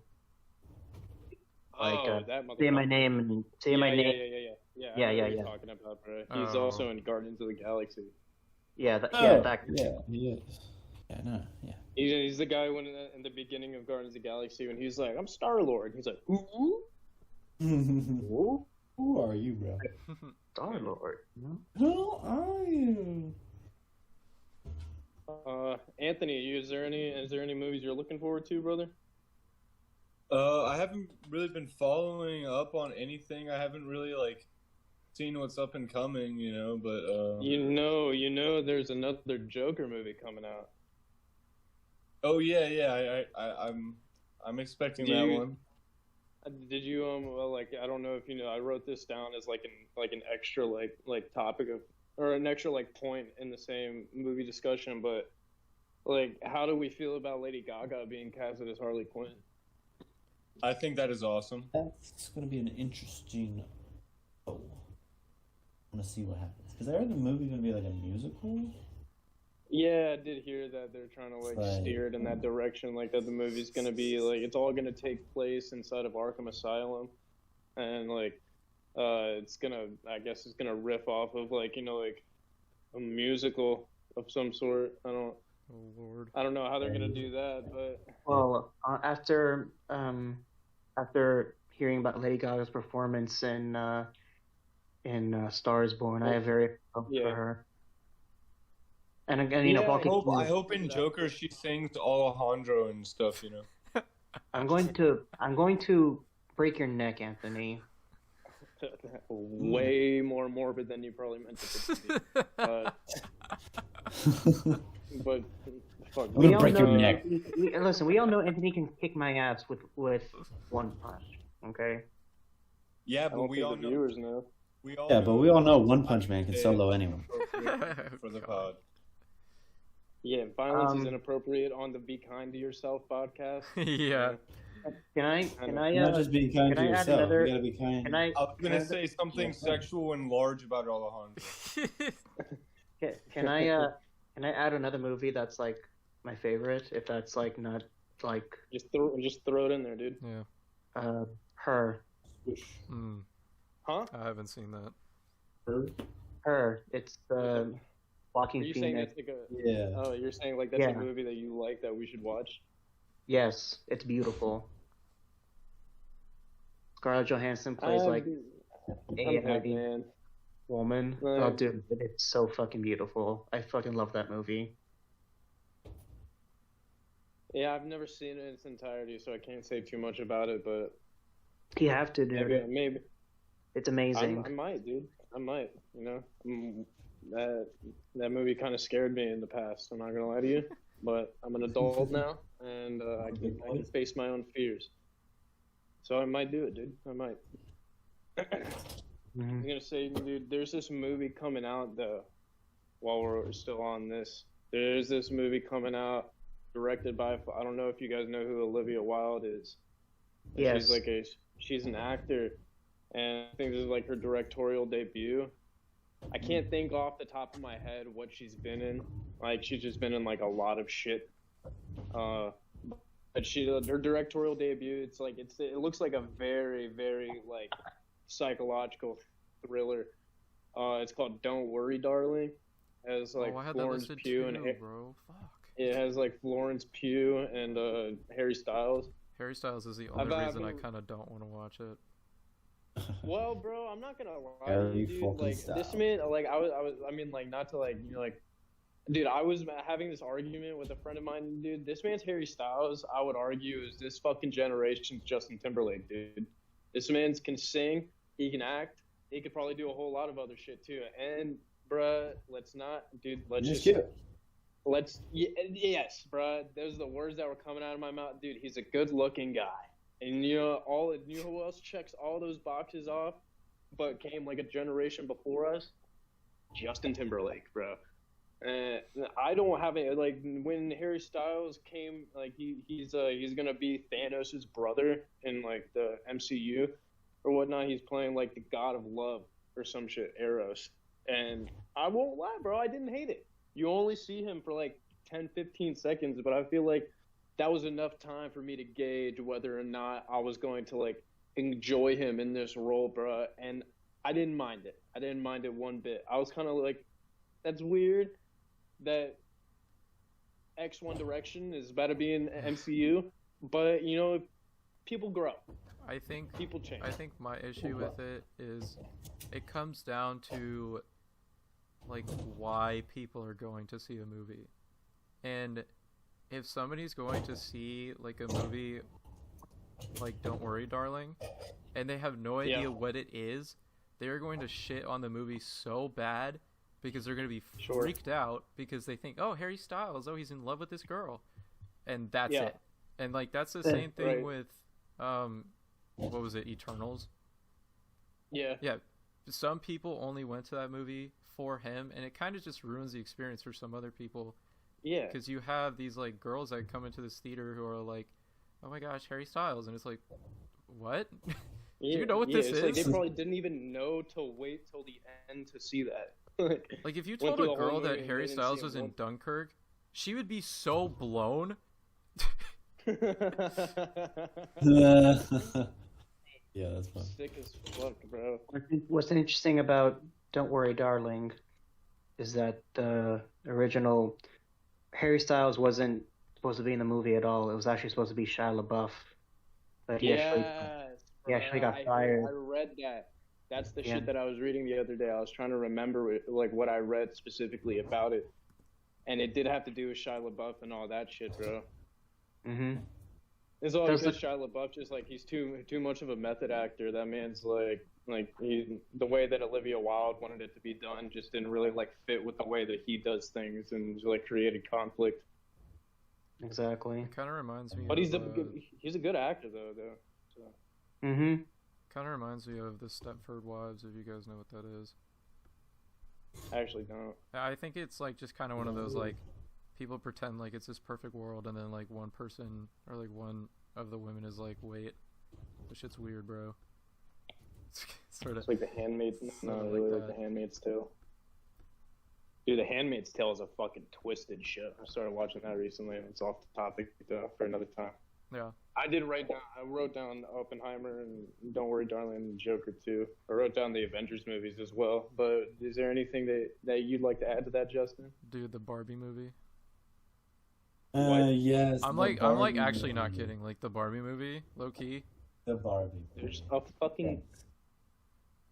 Like, Oh, that Say my motherfucker. name and say my name. Yeah. Yeah, I know yeah, what you're yeah. talking about, bro. He's Oh. also in Guardians of the Galaxy. Yeah, that, Oh, yeah, that. yeah, he is. Yeah, no, yeah. He's the guy when in the beginning of Guardians of the Galaxy when he's like, "I'm Star Lord." He's like, "Who?" Ooh. Who are you, bro? Star Lord. Who are you? Anthony, is there any movies you're looking forward to, brother? I haven't really been following up on anything. I haven't really seen what's up and coming, but You know, there's another Joker movie coming out. oh yeah, I'm expecting that one. Did you well, I don't know if you know, I wrote this down as an extra topic of, or an extra point in the same movie discussion, but how do we feel about Lady Gaga being casted as Harley Quinn? I think that is awesome. That's going to be an interesting. Oh, I want to see what happens. Because I heard the movie's going to be like a musical. Yeah, I did hear that they're trying to steer it in that direction, that the movie's gonna be it's all gonna take place inside of Arkham Asylum, and it's gonna riff off of a musical of some sort. Oh Lord. I don't know how they're gonna do that, but Well, after hearing about Lady Gaga's performance in Star is Born, I have very hope for her. And again, I hope in Joker she sings Alejandro and stuff. I'm going to break your neck, Anthony. way more morbid than you probably meant it to be. But fuck, I'm gonna break your neck. Listen, we all know Anthony can kick my ass with one punch. Okay. Yeah, I but don't we think all the know. viewers know. But we all know One Punch Man can solo anyone. For the pod. Yeah, violence is inappropriate on the Be Kind to Yourself podcast. Yeah. Can I? Not just be kind to can I add yourself. another- You gotta be kind. Can I? I was gonna say something sexual and large about Alejandro. Can I? Can I add another movie that's my favorite? If that's not Just throw it in there, dude. Yeah. Her. Mm. Huh? I haven't seen that. Her. It's Are Walking you saying Phoenix. that's Yeah. Oh, you're saying that's Yeah. a movie that you like that we should watch? Yes, it's beautiful. Scarlett Johansson plays I'm a that heavy man. woman. Right. Oh, dude, it's so fucking beautiful. I fucking love that movie. Yeah, I've never seen it in its entirety, so I can't say too much about it. But You have to, dude. maybe It's amazing. I might, dude. I might. That movie kind of scared me in the past. I'm not gonna lie to you, but I'm an adult now, and I can face my own fears. So I might do it, dude. I might. I'm gonna say, dude, there's this movie coming out though. While we're still on this, there's this movie coming out, directed by, I don't know if you guys know who Olivia Wilde is. Yes. She's an actor, and I think this is her directorial debut. I can't think off the top of my head what she's been in. She's just been in a lot of shit. But her directorial debut, it looks like a very, very psychological thriller. It's called Don't Worry, Darling. It has I had that Florence listed Pugh too, and bro. Fuck. it has Florence Pugh and Harry Styles. Harry Styles is the only reason I kind of don't want to watch it. Well, bro, I'm not gonna lie, Harry dude. fucking This Styles. man, not to dude, I was having this argument with a friend of mine, dude. This man's Harry Styles, I would argue, is this fucking generation's Justin Timberlake, dude. This man can sing, he can act, he could probably do a whole lot of other shit too. And, bruh, let's yes, bruh. Those are the words that were coming out of my mouth, dude. He's a good-looking guy. And you know who else checks all those boxes off, but came a generation before us? Justin Timberlake, bro. I don't have it when Harry Styles came, he's gonna be Thanos' brother in the MCU or whatnot. He's playing the god of love or some shit, Eros. And I won't lie, bro, I didn't hate it. You only see him for 10-15 seconds, but I feel that was enough time for me to gauge whether or not I was going to enjoy him in this role, bro. And I didn't mind it. I didn't mind it one bit. I was kind of that's weird that X One Direction is about to be in MCU, but people grow. I think People change. I think my issue with it is it comes down to like why people are going to see a movie. And if somebody's going to see like a movie like Don't Worry Darling and they have no idea Yeah. what it is, they're going to shit on the movie so bad because they're going to be Sure. freaked out because they think, "Oh, Harry Styles, oh, he's in love with this girl." And that's Yeah. it. And like that's the Yeah, same thing right. with what was it, Eternals? Yeah. Yeah, some people only went to that movie for him, and it kind of just ruins the experience for some other people Yeah. because you have these like girls that come into this theater who are like, "Oh my gosh, Harry Styles," and it's like, what? Yeah, you know what yeah, this it's Like is? they probably didn't even know to wait till the end to see that. Like if you Went told through a the whole girl movie that and Harry they didn't Styles see was him in once. Dunkirk, she would be so blown. Yeah, that's fun. Sick as fuck, bro. What's interesting about Don't Worry, Darling is that the original Harry Styles wasn't supposed to be in the movie at all. It was actually supposed to be Shia LaBeouf. But he actually got fired. I read that. That's the Yeah. shit that I was reading the other day. I was trying to remember like what I read specifically about it, and it did have to do with Shia LaBeouf and all that shit, bro. Mm-hmm. It's all There's because Shia LaBeouf just like he's too much of a method actor. That man's like the way that Olivia Wilde wanted it to be done just didn't really like fit with the way that he does things and just, like created conflict. Exactly. It kind of reminds me. But of, he's a good actor though. So. Mm-hmm. kind of reminds me of the Stepford Wives, if you guys know what that is. I actually don't. I think it's like just kind of one of those like people pretend like it's this perfect world, and then like one person or like one of the women is like, "Wait, this shit's weird, bro." It's sort of It's like The Handmaid's. No, Something really like like that. The Handmaid's Tale. Dude, The Handmaid's Tale is a fucking twisted show. I started watching that recently. It's off the topic though for another time. yeah. I wrote down Oppenheimer and Don't Worry, Darling, and Joker too. I wrote down the Avengers movies as well. But is there anything that you'd like to add to that, Justin? Dude, the Barbie movie. What? Yes. I'm the like Barbie actually not movie. kidding. Like the Barbie movie, low key. The Barbie. There's movie. a fucking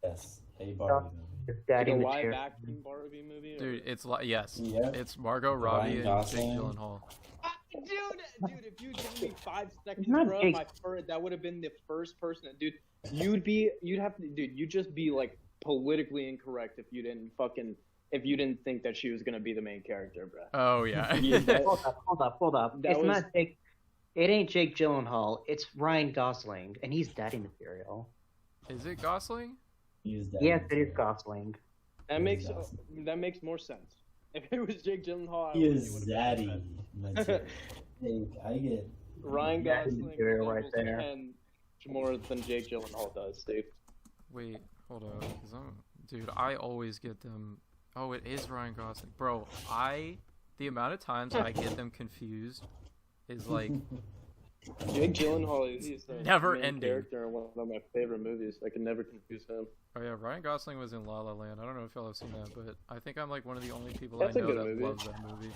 Yes, a Barbie movie. It's like Daddy a Material. live action Barbie movie. Or... Dude, it's like yes, Yep. it's Margot Robbie and Jake Gosling. Gyllenhaal. Dude, if you give me 5 seconds, not bro, Jake. that would have been the first person. Dude, you'd just be like politically incorrect if you didn't think that she was gonna be the main character, bro. Oh yeah. Yeah, that- Hold up. That It's was- not Jake. It ain't Jake Gyllenhaal. It's Ryan Gosling, and he's Daddy Material. Is it Gosling? Use that Yes, it is material. Gosling. That Exactly. makes more sense. If it was Jake Gyllenhaal, He it is would've been Zaddy better. material. Hey, I get. Ryan Daddy Gosling material right resembles there. Ken more than Jake Gyllenhaal does, dude. Wait, hold up. 'Cause dude, I always get them. Oh, it is Ryan Gosling, bro. The amount of times I get them confused is like Jake Gyllenhaal is the Never main ending. character in one of my favorite movies. I can never confuse him. Oh yeah, Ryan Gosling was in La La Land. I don't know if y'all have seen that, but I think I'm like one of the only people That's I a know good that movie. loves that movie.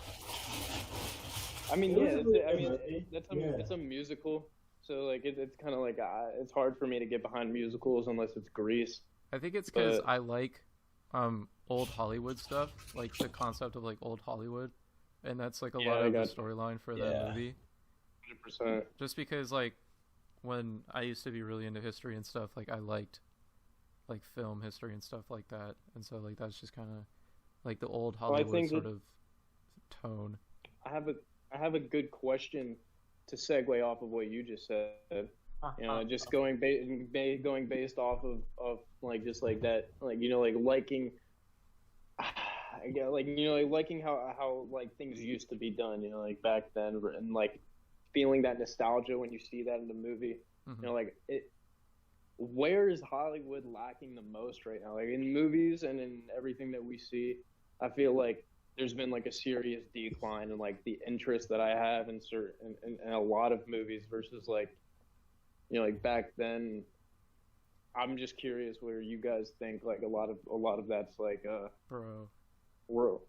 I mean, It was yeah, a really I good mean, movie. Yeah. it's a musical, so like it's kind of like it's hard for me to get behind musicals unless it's Grease. I think it's because But- I like old Hollywood stuff, like the concept of like old Hollywood, and that's like a Yeah, lot I of the got- storyline for Yeah. that movie. 100%. Just because like when I used to be really into history and stuff, like I liked like film history and stuff like that, and so like that's just kind of like the old I Hollywood think sort that- of tone. I have a good question to segue off of what you just said. You know, just going based off of like just like that, like you know, like liking, yeah, like you know, like liking how like things used to be done. You know, like back then, and like feeling that nostalgia when you see that in the movie. Mhm. You know, like it. Where is Hollywood lacking the most right now? Like in movies and in everything that we see, I feel like there's been like a serious decline in like the interest that I have in certain in a lot of movies versus like, you know, like back then. I'm just curious where you guys think like a lot of that's like Bro, world.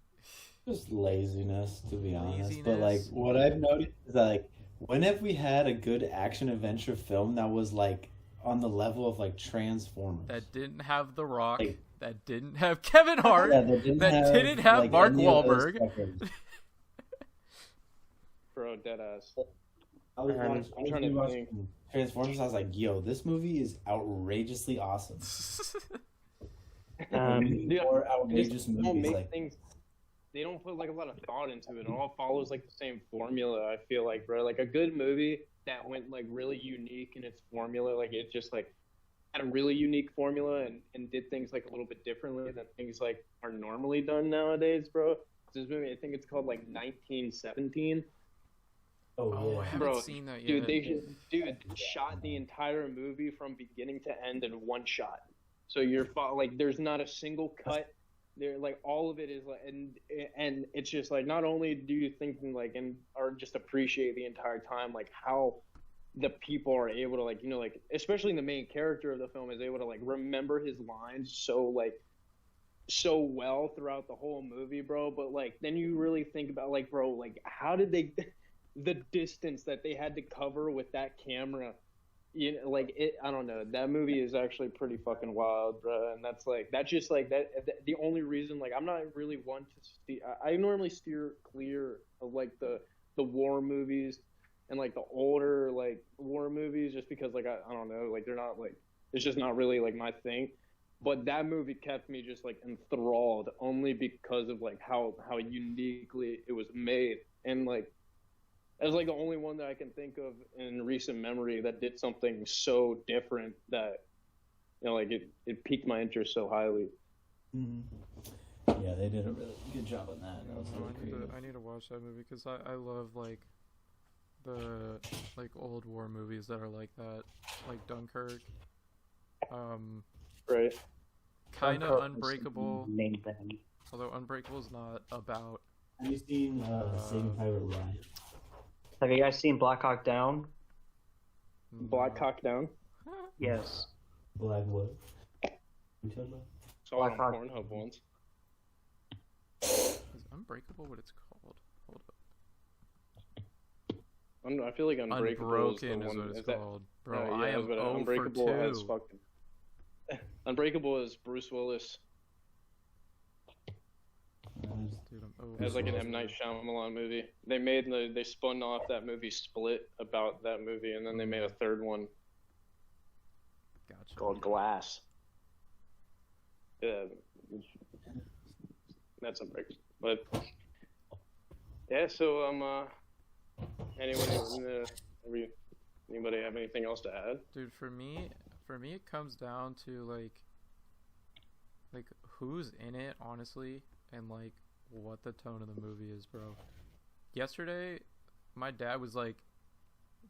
Just laziness, to be honest. But like, Laziness. what I've noticed is that, like, when have we had a good action adventure film that was like on the level of like Transformers. That didn't have The Rock. Like- That didn't have Kevin Hart. Yeah, that didn't have like, Mark any of those Wahlberg. fuckers. Bro, deadass. I was I'm trying to watching think. Transformers. I was like, "Yo, this movie is outrageously awesome." Dude, More outrageous They don't movies make like things. They don't put like a lot of thought into it. It all follows like the same formula. I feel like, bro, like a good movie that went like really unique in its formula. Like it just like had a really unique formula and did things like a little bit differently than things like are normally done nowadays, bro. This movie, I think it's called like 1917. Oh, Oh, I yeah. haven't Bro, seen that Dude, yet. they shot the entire movie from beginning to end in one shot. So like, there's not a single cut. There, like, all of it is like, and it's just like, not only do you think like, and or just appreciate the entire time, like how the people are able to like, you know, like, especially the main character of the film is able to like remember his lines so well throughout the whole movie, bro. But like, then you really think about like, bro, like, how did they? The distance that they had to cover with that camera, you know, like it. I don't know. That movie is actually pretty fucking wild, bro. And that's just like that. The only reason, like, I'm not really one to see. I normally steer clear of like the war movies and like the older like war movies, just because like I don't know, like they're not like, it's just not really like my thing. But that movie kept me just like enthralled only because of like how uniquely it was made, and like. As like the only one that I can think of in recent memory that did something so different that, you know, like it piqued my interest so highly. Mhm. Yeah, they did a really good job on that. That was really creative. I need to watch that movie because I love like the like old war movies that are like that, like Dunkirk. Right. Kind of Dunkirk is Unbreakable. the main thing. Although Unbreakable is not about. Have you seen Saving Private Ryan? Have you guys seen Black Hawk Down? Black Hawk Down. Yes. Black what? You talking about? Saw it Black on Hawk. Pornhub once. Is Unbreakable what it's called? Hold up. I feel like Unbreakable Unbroken is the is one. what it's Is that? called. Bro, yeah, I am but 0 Unbreakable for has 2. fucking. Unbreakable is Bruce Willis. Dude, I'm 0 As for like an 2. M. Night Shyamalan movie. They spun off that movie Split about that movie, and then they made a third one Gotcha. called Glass. Yeah, that's Unbreakable. But yeah, so anybody have anything else to add? Dude, for me it comes down to like who's in it, honestly, and like what the tone of the movie is, bro. Yesterday, my dad was like,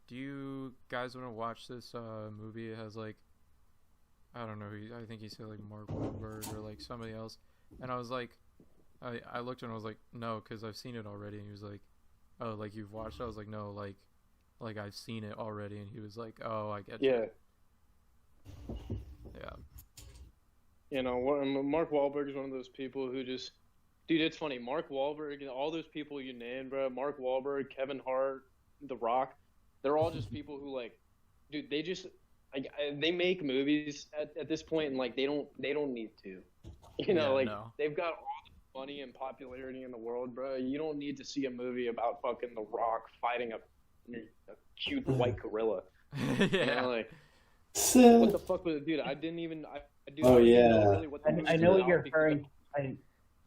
"Do you guys want to watch this movie? It has like, I don't know, I think he said like Mark Wahlberg or like somebody else," and I was like, I looked at him and I was like, "No, because I've seen it already," and he was like, "Oh, like you've watched it?" I was like, "No, like I've seen it already," and he was like, "Oh, I get you." Yeah. You know, Mark Wahlberg is one of those people who just, dude, it's funny. Mark Wahlberg, all those people you named, bro, Mark Wahlberg, Kevin Hart, The Rock, they're all just people who like, dude, they just, like, they make movies at this point, and like they don't need to, you know, Yeah, like no. they've got all the money and popularity in the world, bro. You don't need to see a movie about fucking The Rock fighting a cute white gorilla. Yeah. You know, like, what the fuck was it, dude? I didn't even. Oh, I didn't yeah. know really what the movie I was know what about you're because- referring.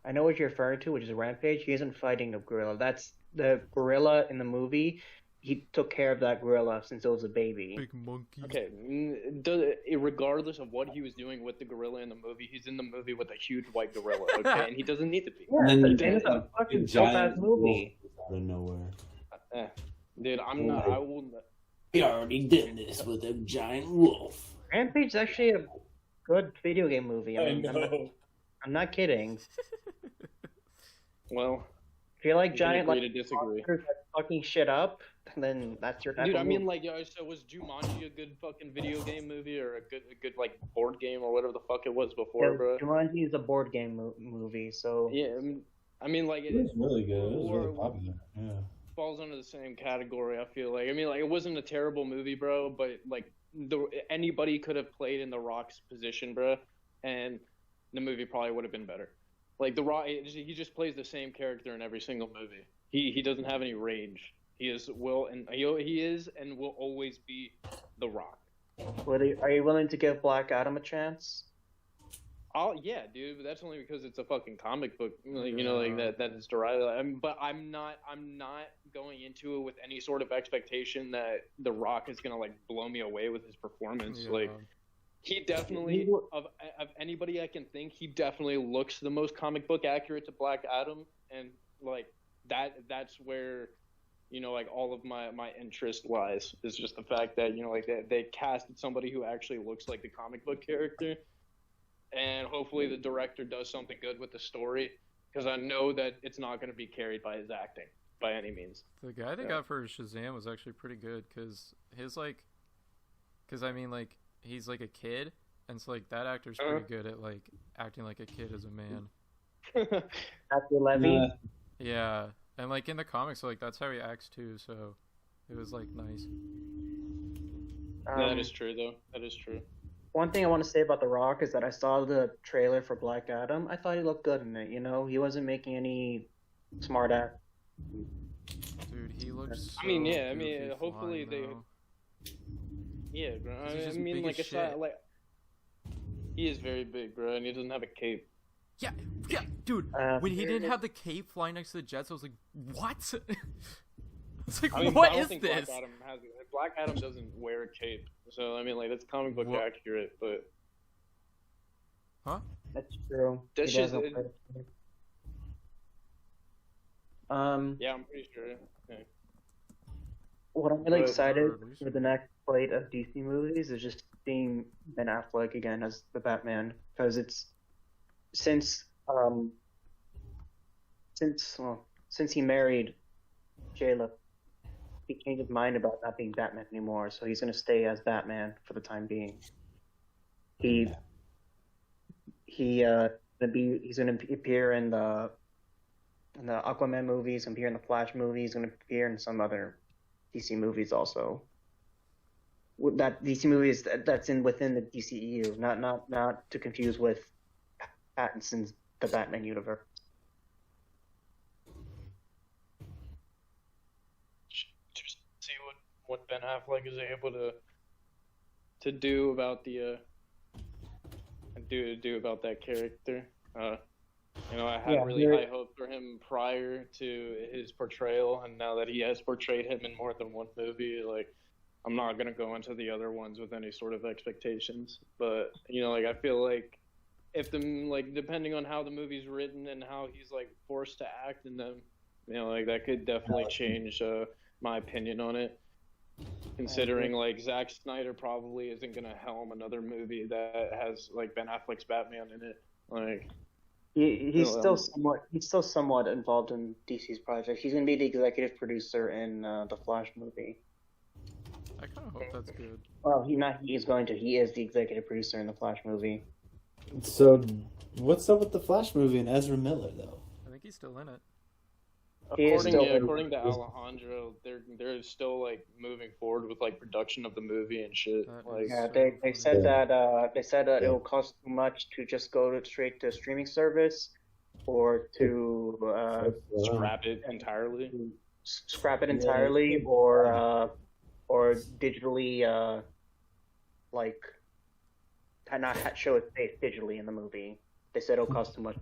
I know what you're referring to, which is Rampage. He isn't fighting the gorilla. That's the gorilla in the movie. He took care of that gorilla since it was a baby. Big monkey. Okay, regardless of what he was doing with the gorilla in the movie, he's in the movie with a huge white gorilla. Okay, and he doesn't need to be. Yeah, And but then it's a fucking dope-ass movie. Out of nowhere. Dude, I'm not. I will. We already did this with a giant wolf. Rampage is actually a good video game movie. I know. I'm not kidding. Well, If you like we can giant agree like to disagree. monsters that fucking shit up, then that's your type Dude, of I mean, movie. like, yeah. So was Jumanji a good fucking video game movie or a good like board game or whatever the fuck it was before, Yeah, bro? Jumanji is a board game movie, so Yeah, I mean, like, It was really good. It was really Or- popular. Yeah. falls under the same category. I feel like. I mean, like, it wasn't a terrible movie, bro, but like anybody could have played in The Rock's position, bro, and the movie probably would have been better. Like The Rock, he just plays the same character in every single movie. He doesn't have any range. He is and will always be The Rock. Are you willing to give Black Adam a chance? Oh yeah, dude, but that's only because it's a fucking comic book, like, you know, like that is derived. But I'm not going into it with any sort of expectation that The Rock is gonna like blow me away with his performance. Yeah. Like he definitely of anybody I can think, he definitely looks the most comic book accurate to Black Adam, and like that's where, you know, like all of my interest lies, is just the fact that, you know, like they casted somebody who actually looks like the comic book character. And hopefully the director does something good with the story, because I know that it's not going to be carried by his acting by any means. The guy they got for Shazam was actually pretty good, because I mean, like, he's like a kid, and so like that actor's pretty good at like acting like a kid as a man. Zachary Levy. Yeah, and like in the comics, so, like that's how he acts too. So it was like nice. That is true, though. That is true. One thing I want to say about The Rock is that I saw the trailer for Black Adam. I thought he looked good in it. You know, he wasn't making any smart act. Dude, he looks. So I mean, yeah. I goofy mean, hopefully flying, they. though. Yeah, bro. He's I just mean, big like as it's not shit. like he is very big, bro, and he doesn't have a cape. Yeah, dude. When he didn't have the cape flying next to the Jets, I was like, what? It's like, I mean, what I don't is think this? Black Adam doesn't wear a cape, so I mean, like that's comic book accurate, but. Huh? That's true. That's He just. doesn't play the game. Yeah, I'm pretty sure. Yeah. What I'm really But- excited for the next slate of DC movies is just seeing Ben Affleck again as the Batman, because it's since he married J-Lo, he changed his mind about not being Batman anymore, so he's gonna stay as Batman for the time being. He's gonna appear in the Aquaman movies, he's gonna appear in the Flash movies, he's gonna appear in some other DC movies also. That DC movies that's within the DCEU, not to confuse with Pattinson's The Batman universe. Just see what Ben Affleck is able to do about the do about that character. You know, I had really high hopes for him prior to his portrayal, and now that he has portrayed him in more than one movie, like, I'm not gonna go into the other ones with any sort of expectations. But you know, like, I feel like if depending on how the movie's written and how he's like forced to act in them, you know, like that could definitely change my opinion on it. Considering like Zack Snyder probably isn't gonna helm another movie that has like Ben Affleck's Batman in it, like. He's still somewhat involved in DC's project. He's going to be the executive producer in the Flash movie. I kind of hope that's good. Well, he is the executive producer in the Flash movie. So, what's up with the Flash movie and Ezra Miller, though? I think he's still in it. According to Alejandro, they're still like moving forward with like production of the movie and shit. Like, Yeah, they said that it will cost too much to just go straight to a streaming service, or to scrap it entirely. Or digitally not show its face digitally in the movie. They said it'll cost too much.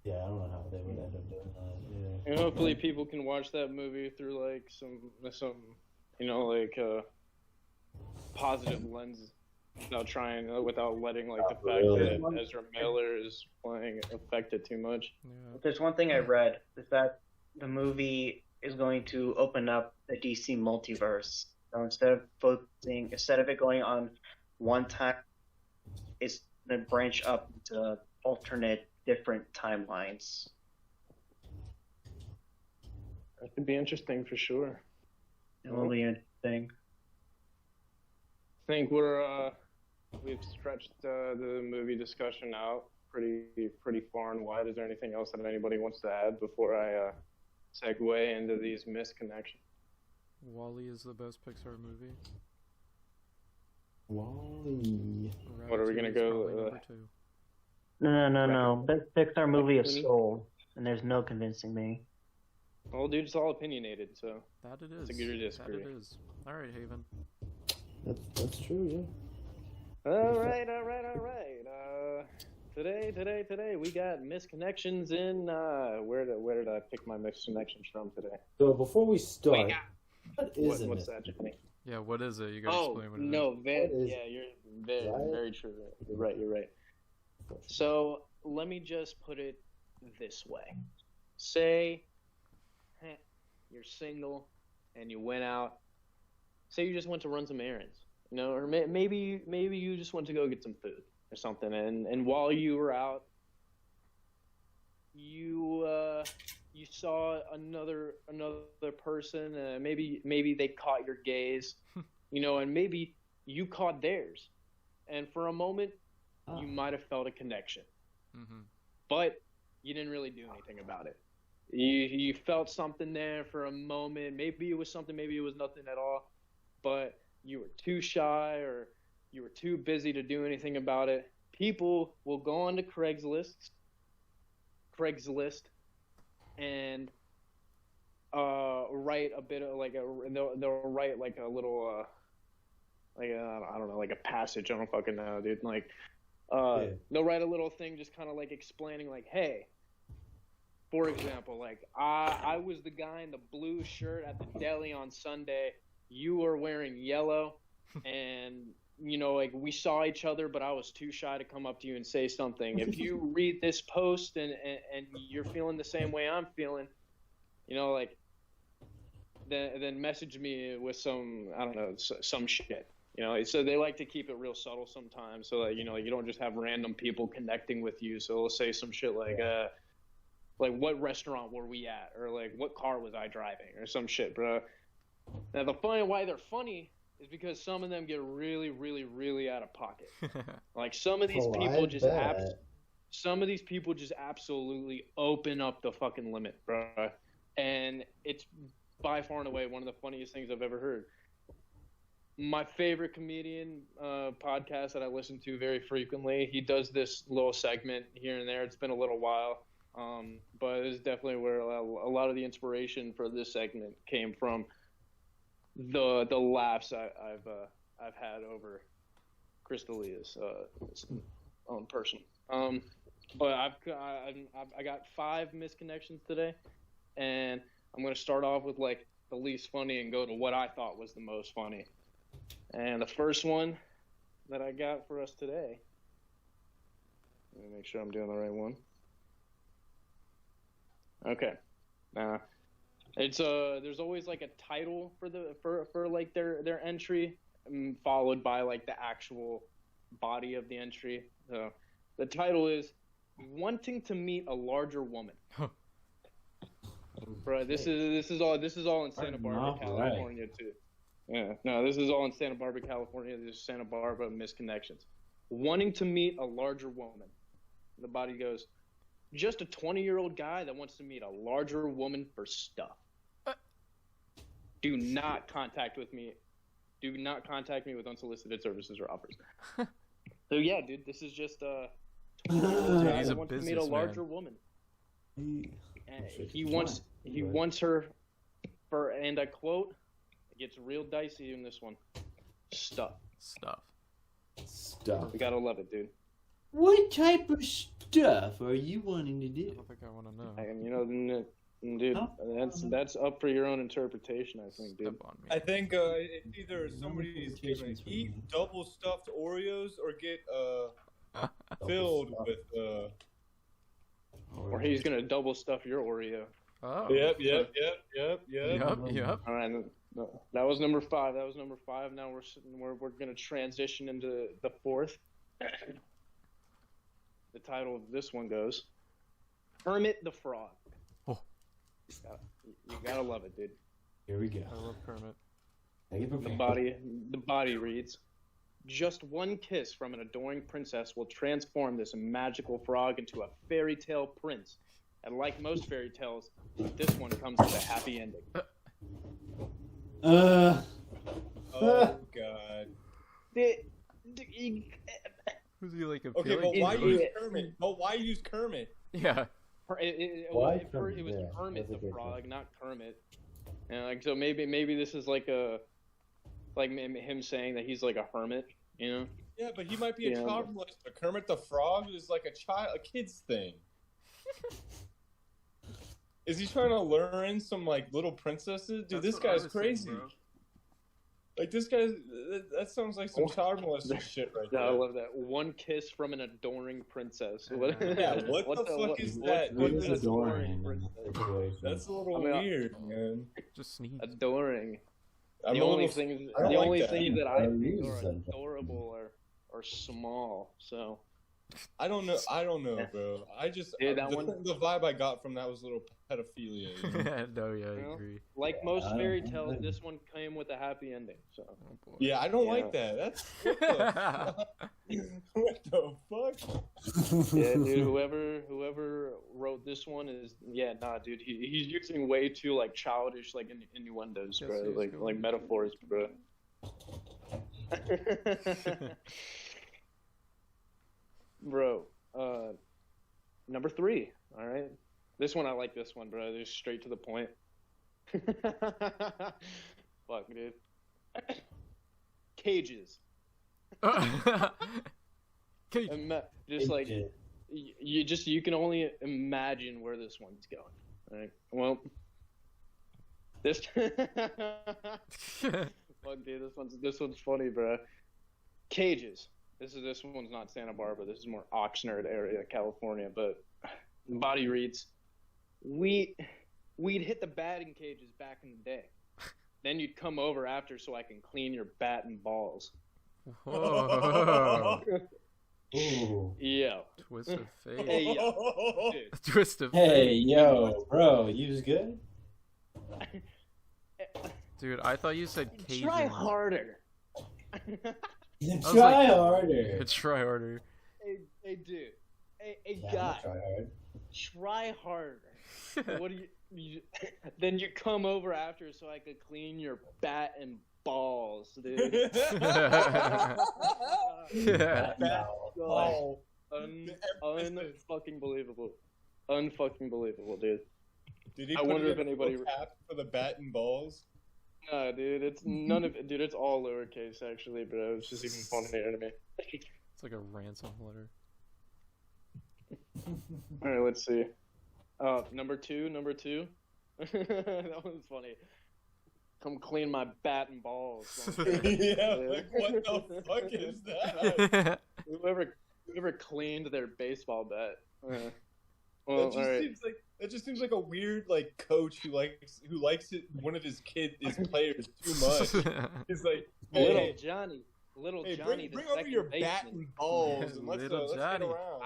Yeah, I don't know how they would end up doing that. Yeah. And hopefully people can watch that movie through like some you know, like positive lens, without letting like the fact that Ezra Miller is playing affect it too much. Yeah. There's one thing I read, is that the movie is going to open up the DC multiverse. So instead of it going on one time, it's going to branch up to alternate different timelines. That could be interesting for sure. It will be interesting. I think we've stretched the movie discussion out pretty far and wide. Is there anything else that anybody wants to add before I segue into these misconnections? WALL-E is the best Pixar movie. Wally. What are we gonna Ratatouille's go, probably number 2. No. Best Pixar movie is Ratatouille? Soul, and there's no convincing me. Well, dude, it's all opinionated, so That it is. It's a good That disagree. it is. All right, Haven. That's true, yeah. All right. Today, we got misconnections in. Where did I pick my misconnections from today? So before we start, Wait, what is a what's myth? that, Johnny? Yeah, what is it? You gotta Oh explain what it is. no, What is- you're very, Right? very true. You're right. So let me just put it this way: say you're single and you went out. Say you just went to run some errands, or maybe you just went to go get some food or something, and while you were out, you saw another person. Maybe they caught your gaze, and maybe you caught theirs, and for a moment you might have felt a connection, but you didn't really do anything about it. You felt something there for a moment. Maybe it was something, maybe it was nothing at all, but you were too shy or you were too busy to do anything about it. People will go onto Craigslist and write a bit of they'll write like a little I don't know, like a passage. I don't fucking know, dude. Like they'll write a little thing just kind of like explaining like, hey, for example, like I was the guy in the blue shirt at the deli on Sunday. You were wearing yellow, and like we saw each other, but I was too shy to come up to you and say something. If you read this post and you're feeling the same way I'm feeling, then message me with some, I don't know, some shit. So they like to keep it real subtle sometimes, so that you don't just have random people connecting with you. So they'll say some shit like what restaurant were we at, or like what car was I driving, or some shit, bro. Now why they're funny is because some of them get really, really, really out of pocket. Like some of these people just absolutely open up the fucking limit, bro. And it's by far and away one of the funniest things I've ever heard. My favorite comedian podcast that I listen to very frequently, he does this little segment here and there. It's been a little while, but it's definitely where a lot of the inspiration for this segment came from. The laughs I've had over Crystalia's own person. But I got 5 misconnections today, and I'm gonna start off with like the least funny and go to what I thought was the most funny. And the first one that I got for us today, let me make sure I'm doing the right one. Okay. It's there's always like a title for like their entry, followed by like the actual body of the entry. So the title is "Wanting to Meet a Larger Woman." Bro, this is all in Santa Barbara, California too. Yeah, no, this is all in Santa Barbara, California. This is Santa Barbara misconnections. Wanting to meet a larger woman. The body goes, just a 20-year-old guy that wants to meet a larger woman for stuff. Do not contact me with unsolicited services or offers. So yeah, dude, this is just a 20-year-old guy he's that a wants to meet a larger woman. He wants her for, and I quote, it gets real dicey in this one, stuff. We gotta love it, dude. What type of stuff are you wanting to I do? don't think I want to know. And dude, that's up for your own interpretation, I think, dude. Step on me. I think it's either somebody's gonna eat double stuffed Oreos or get filled with Or he's gonna double stuff your Oreo. Oh. Yep. Yep. All right, no, that was number 5. Now we're gonna transition into the 4th. The title of this one goes, Kermit the Frog. Oh. You gotta love it, dude. Here we go. I love Kermit. The body reads, just one kiss from an adoring princess will transform this magical frog into a fairy tale prince. And like most fairy tales, this one comes with a happy ending. Oh God. Was he like Okay, appealing? but why to use it? Kermit? But why use Kermit? Yeah. It Why was Kermit? Yeah, Kermit that's a the good Frog, question. not Kermit. And like, so maybe this is like him saying that he's like a hermit, you know? Yeah, but he might be a Yeah, child molester. Kermit the Frog is like a kid's thing. Is he trying to lure in some like little princesses? Dude, this guy's crazy. Like this guy, that sounds like some child molester shit right I there. love that. One kiss from an adoring princess. What, Yeah, what the fuck is that? What What's is an adoring in princess? this situation? That's a little I mean, weird, man. Just sneeze. Adoring. I'm The a only little- things, I don't the like only that. things that I I think use are that. adorable are small. So I don't know, bro. I just Yeah, that the, one- the vibe I got from that was a little pedophilia. You know? No, yeah, I You know? agree. like most I fairy don't tales, know. this one came with a happy ending. So Oh, boy. Yeah, I don't Yeah. like that. That's what the fuck? yeah, dude. Whoever wrote this one is dude. He's using way too like childish like innuendos, Yes, bro. he's Like going- metaphors, bro. Bro, number 3. All right, this one I like. This one, bro. Just straight to the point. Fuck, dude. Cages. Cage. Just like you can only imagine where this one's going. All right. Well, this. Fuck, dude. This one's funny, bro. Cages. This one's not Santa Barbara. This is more Oxnard area, California. But the body reads, we'd hit the batting cages back in the day. Then you'd come over after so I can clean your bat and balls. Whoa. Ooh. Yeah. Twist of fate. Hey, yo. Dude. Twist of Hey, fate. yo, bro, you was good? Dude, I thought you said Cajun. Try harder. Try was like- harder. Try harder. Hey, dude. Hey, Yeah, guy. try hard. Try harder. What do you? Then you come over after so I could clean your bat and balls, dude. Yeah. Oh, Unfucking believable. Unfucking believable, dude. did he I put wonder it if in a anybody- little tap for the bat and balls? No, dude, it's none of it. Dude, it's all lowercase, actually, bro. It's just even funnier to me. It's like a ransom letter. All right, let's see. Number two. That one's funny. Come clean my bat and balls. Yeah, like what the fuck is that? Whoever cleaned their baseball bat. Well, That all just right. seems like a weird like coach who likes one of his players too much. He's like, Little hey, Johnny, hey, Johnny, bring the over second your bat baseman. and balls and let's Little get Johnny. around.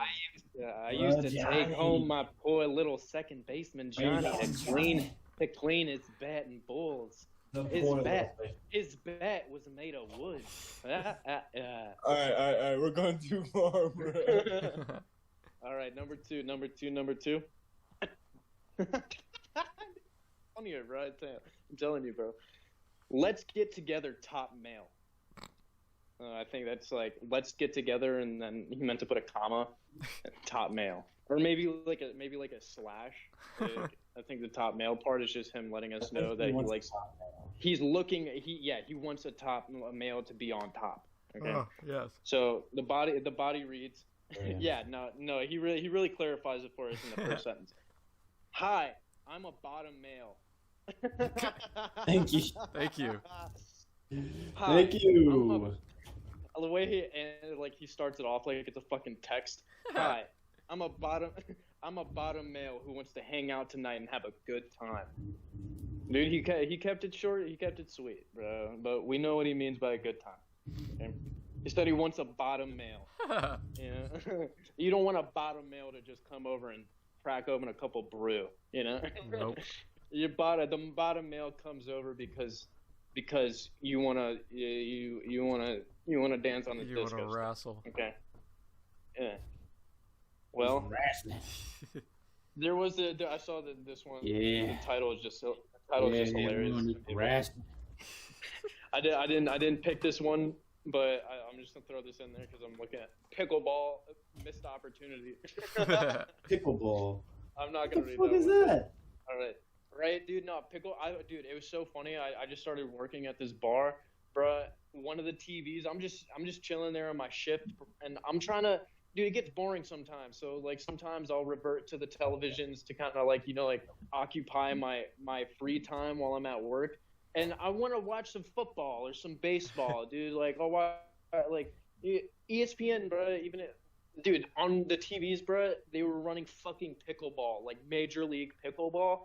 I used to Johnny. take home my poor little second baseman Johnny to clean his bat and balls. The His poor bat. little His bat was made of wood. All right, we're going too far, bro. All right, number two. Funnier, bro. I'm telling you, bro. Let's get together, top male. I think that's like let's get together, and then he meant to put a comma, top male, or maybe like a slash. Like, I think the top male part is just him letting us know that he wants likes. to talk now. He's looking. He wants a male to be on top. Okay. Oh, yes. So the body reads. Yeah. Yeah, no, he really clarifies it for us in the first sentence. Hi, I'm a bottom male. Thank you. Thank you. Hi, Thank you. the way he starts it off like it's a fucking text. Hi, I'm a bottom male who wants to hang out tonight and have a good time. Dude, he kept it short. He kept it sweet, bro. But we know what he means by a good time. Okay? He said he wants a bottom male. You know? You don't want a bottom male to just come over and crack open a couple brew, you know? Nope. The bottom male comes over because you wanna dance on the You want disco. to wrestle. Okay. Yeah. Well, there was I saw this one. Yeah. The title is just hilarious. Rash. I didn't pick this one, but I'm just gonna throw this in there because I'm looking at pickleball missed opportunity. Pickleball. I'm not What gonna the read fuck that is one. that? All right, dude. No, dude, it was so funny. I just started working at this bar, bruh. One of the TVs. I'm just chilling there on my shift, and I'm trying to. Dude, it gets boring sometimes. So like sometimes I'll revert to the televisions to kind of like like occupy my free time while I'm at work, and I want to watch some football or some baseball, dude. Like I'll watch like ESPN, bruh. Dude, on the TVs, bruh, they were running fucking pickleball, like Major League Pickleball.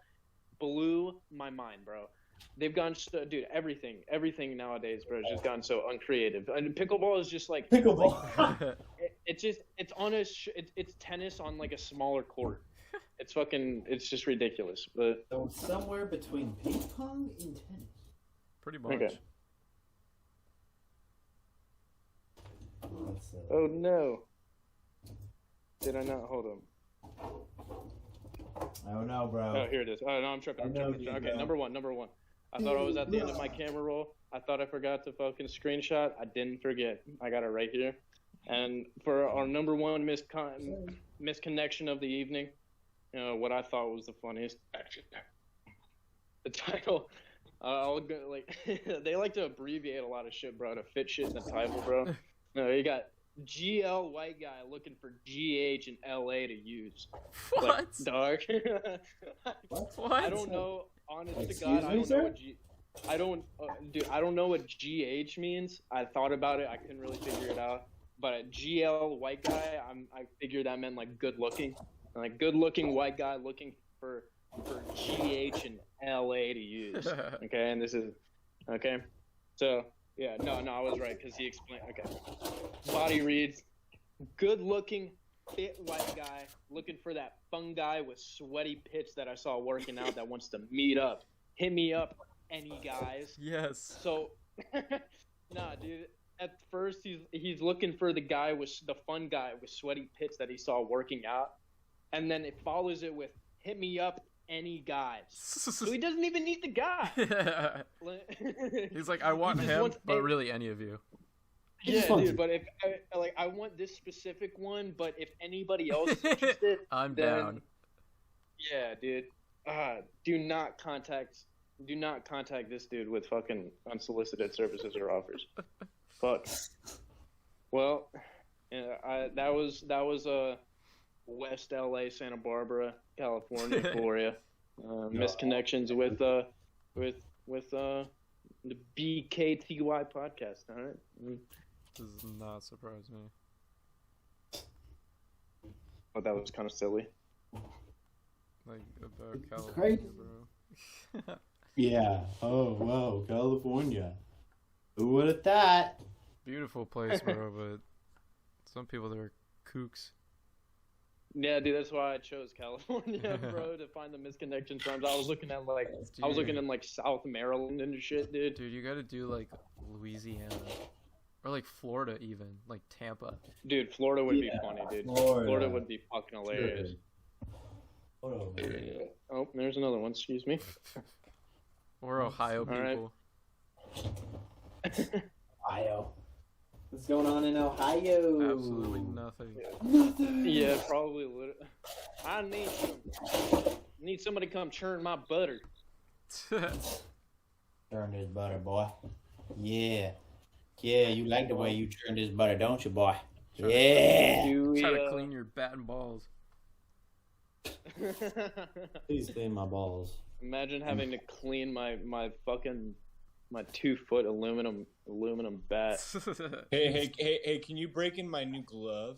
Blew my mind, bro. They've gone, dude, everything nowadays, bro, has just gotten so uncreative. And pickleball is just like, Pickleball. it's on it's tennis on like a smaller court. It's just ridiculous. But So somewhere between ping pong and tennis. Pretty much. Okay. That's, Oh no, did I not hold them? I don't know, bro. Oh, here it is. Oh no, I'm tripping. I know Okay, you, number one. I thought I was at the end of my camera roll. I thought I forgot to fucking screenshot. I didn't forget. I got it right here. And for our number one misconnection of the evening, what I thought was the funniest. The title. I'll go, like they like to abbreviate a lot of shit, bro, to fit shit in the title, bro. No, you got GL white guy looking for GH in LA to use. What? Like, dog. What? I don't know. Honest to Excuse God, me, sir? I don't know what GH means. I thought about it. I couldn't really figure it out. But a GL white guy, I figured that meant like good looking, like good looking white guy looking for GH in LA to use. Okay, and this is okay. So yeah, no, I was right because he explained. Okay, body reads, good looking, fit white guy looking for that fun guy with sweaty pits that I saw working out that wants to meet up. Hit me up, any guys. Yes. So, nah, dude. At first, he's looking for the guy with the fun guy with sweaty pits that he saw working out, and then it follows it with "hit me up, any guys." So he doesn't even need the guy. He's like, I want He just him, wants but a- really any of you. Yeah, wants dude. But if I want this specific one, but if anybody else is interested, I'm then down. yeah, dude. Do not contact this dude with fucking unsolicited services or offers. Fuck. Well, yeah, that was West LA, Santa Barbara, California for you. Misconnections with the BKTY podcast. All right. Does not surprise me. Oh, that was kind of silly. Like about California, crazy. bro. Yeah. Oh, wow. California. Who would have thought? Beautiful place, bro, but some people there are kooks. Yeah, dude, that's why I chose California, bro, to find the misconnection times. I was looking at in like South Maryland and shit, dude. Dude, you gotta do like Louisiana. Or like Florida even. Like Tampa. Dude, Florida would be Yeah, funny, dude. Florida. Florida would be fucking hilarious. Hold on, man. Oh, there's another one. Excuse me. Or Ohio All right. people. Ohio. What's going on in Ohio? Absolutely nothing. Nothing. Yeah, probably. I need somebody to come churn my butter. Churn this butter, boy. Yeah. Yeah, you like the way you churn this butter, don't you, boy? Yeah. Try to clean your bat and balls. Please clean my balls. Imagine having to clean my 2-foot aluminum bat. Hey, can you break in my new glove?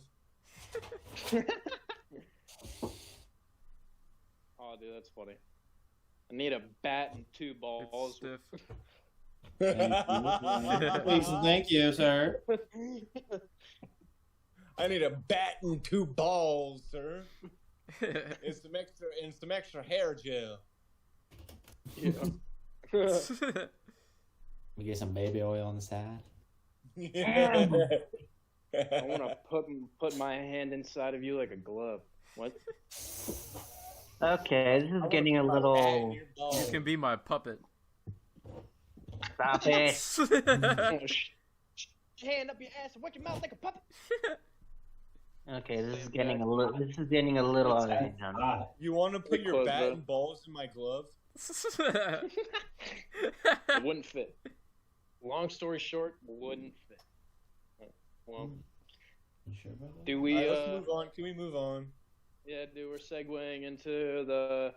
Oh, dude, that's funny. I need a bat and 2 It's balls. stiff. Thank you, sir. I need a bat and 2 balls, sir. And some extra hair gel. Yeah. We get some baby oil on the side. I want to put my hand inside of you like a glove. What? Okay, this is getting a little. You can be my puppet. Stop it. your hand up your ass and work your mouth like a puppet. Okay, this is getting a little. This is getting a little out of hand. Ah, You want to put your Close, bat bro. and balls in my glove? It wouldn't fit. Long story short, wouldn't fit. Well, you sure about that? do we? Alright, let's move on. Can we move on? Yeah, dude, we're segueing into the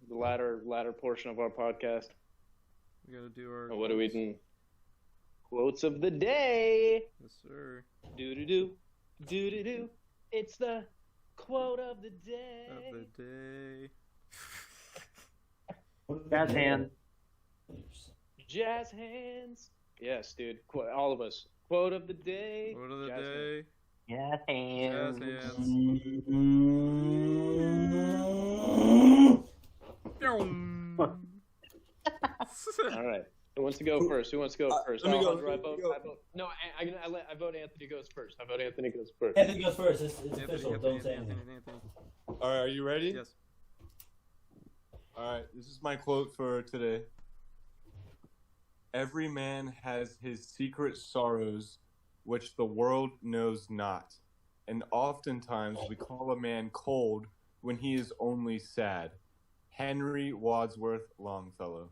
latter portion of our podcast. We gotta do our. What do we do? Quotes of the day. Yes, sir. Do do do, do do do. It's the quote of the day. Of the day. What are Jazz the- hand. Jazz hands. Yes, dude. All of us. Quote of the day. What of the Jazz hands. day? Yeah, Jazz hands. hands. All right. Who wants to go first? Who wants to go first? let me go, Alejandro, let me go. I vote. No, I vote Anthony goes first. I vote Anthony goes first. Anthony goes first. It's Anthony, official. Anthony, Don't say Anthony, anything. Anthony. All right, are you ready? Yes. All right, this is my quote for today. Every man has his secret sorrows, which the world knows not. And oftentimes we call a man cold when he is only sad. Henry Wadsworth Longfellow.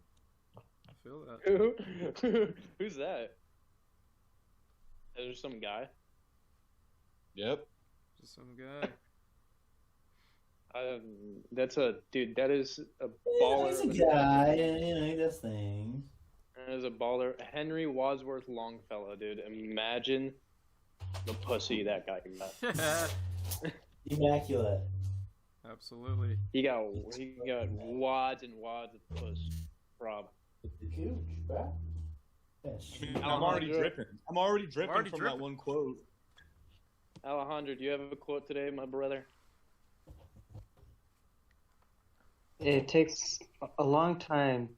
I feel that. Who's that? Is there some guy? Yep. Just some guy. That's a dude. That is a Yeah, baller. he's of a a- guy. You know, he does things. That is a baller. Henry Wadsworth Longfellow, dude. Imagine the pussy that guy got. Immaculate. Absolutely. He got wads and wads of puss. Rob. The cooch, bro. Yes. I mean, I'm already dripping. I'm already dripping already from dripping. that one quote. Alejandro, do you have a quote today, my brother? It takes a long time.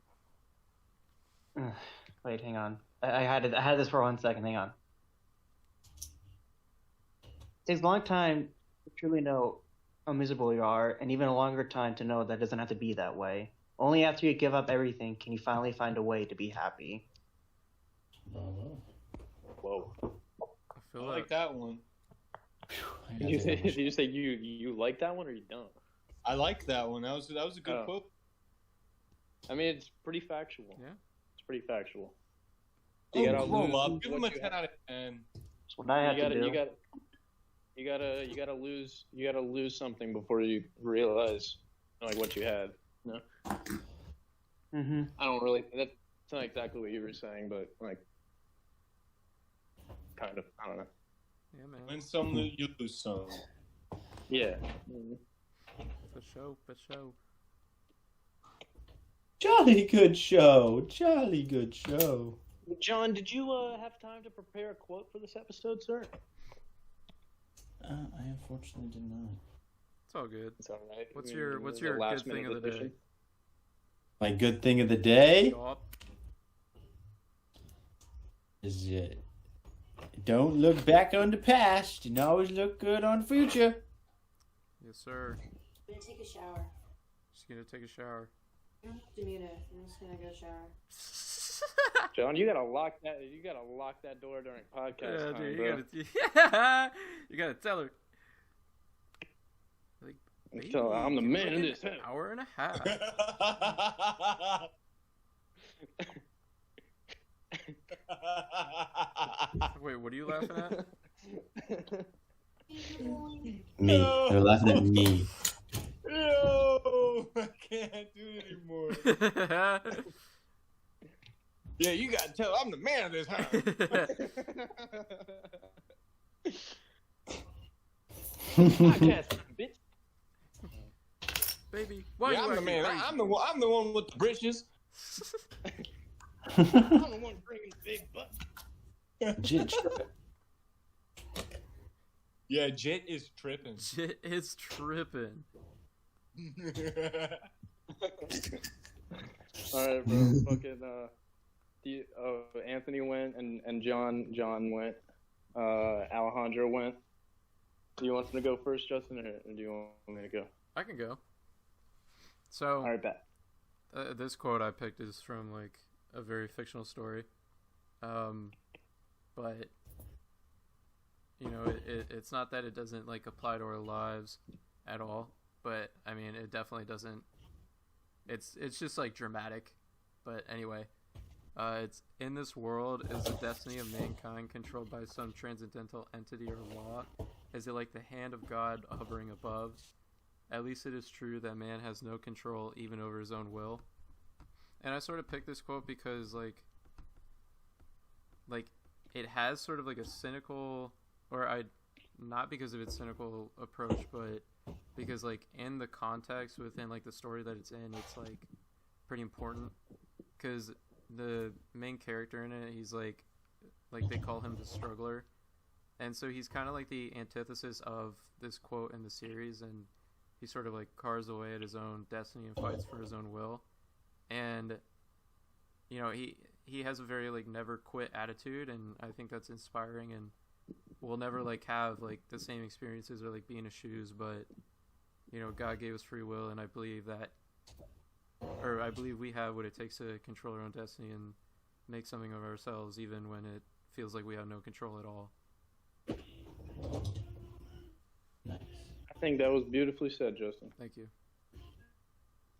Wait, hang on. I had this for 1 second. Hang on. It takes a long time to truly know how miserable you are, and even a longer time to know that it doesn't have to be that way. Only after you give up everything can you finally find a way to be happy. Bravo. Whoa. I I feel like that. that one. Did you say you like that one or you don't? I like that one. That was a good Oh. quote. I mean, it's pretty factual. Yeah. It's pretty factual. Oh, You gotta grow lose up. Give what him a you 10 out of 10. That's what I have to do. You gotta lose something before you realize like what you had. No, Mm-hmm. I don't really. That's not exactly what you were saying, but like, kind of. I don't know. Yeah, man. Win some, you lose some. Yeah. For show. For show. Jolly good show. Jolly good show. John, did you have time to prepare a quote for this episode, sir? I unfortunately did not. It's all good. It's all right. What's I mean, your it was a good last-minute thing of the day? addition. My good thing of the day Yup. is don't look back on the past and always look good on the future. Yes, sir. I'm gonna take a shower. Just gonna take a shower. You don't have to mute it. I'm just gonna go shower. John, you gotta lock that. You gotta lock that door during podcast Yeah, time, dude, bro. you gotta tell her. Like, Tell her, I'm the you man look in an this house. hour and a half. Wait, what are you laughing at? Me. No. They're laughing at me. No, I can't do it anymore. Yeah, you gotta tell. I'm the man of this house. Podcast, bitch. Baby, why Yeah, you I'm the acting man. crazy? I'm the one. I'm the one with the britches. I'm the one bringing the big butt. Jit. Yeah, Jit is tripping. Shit is tripping. All right, bro. Fucking Anthony went and John went. Alejandro went. Do you want him to go first, Justin, or do you want me to go? I can go. So, All right, bet. this quote I picked is from like a very fictional story. But you know, it's not that it doesn't like apply to our lives at all, but I mean, it definitely doesn't. It's just like dramatic. But anyway, it's in this world is the destiny of mankind controlled by some transcendental entity or law? Is it like the hand of God hovering above? At least it is true that man has no control even over his own will. And I sort of picked this quote because like it has sort of like a cynical, or not because of its cynical approach, but because like in the context within like the story that it's in, it's like pretty important because the main character in it, he's like they call him the struggler, and so he's kind of like the antithesis of this quote in the series, and he sort of like carves away at his own destiny and fights for his own will. And you know, he has a very like never quit attitude, and I think that's inspiring, and we'll never like have like the same experiences or like be in his shoes, but you know, God gave us free will, and I believe we have what it takes to control our own destiny and make something of ourselves even when it feels like we have no control at all. Nice. I think that was beautifully said, Justin. Thank you.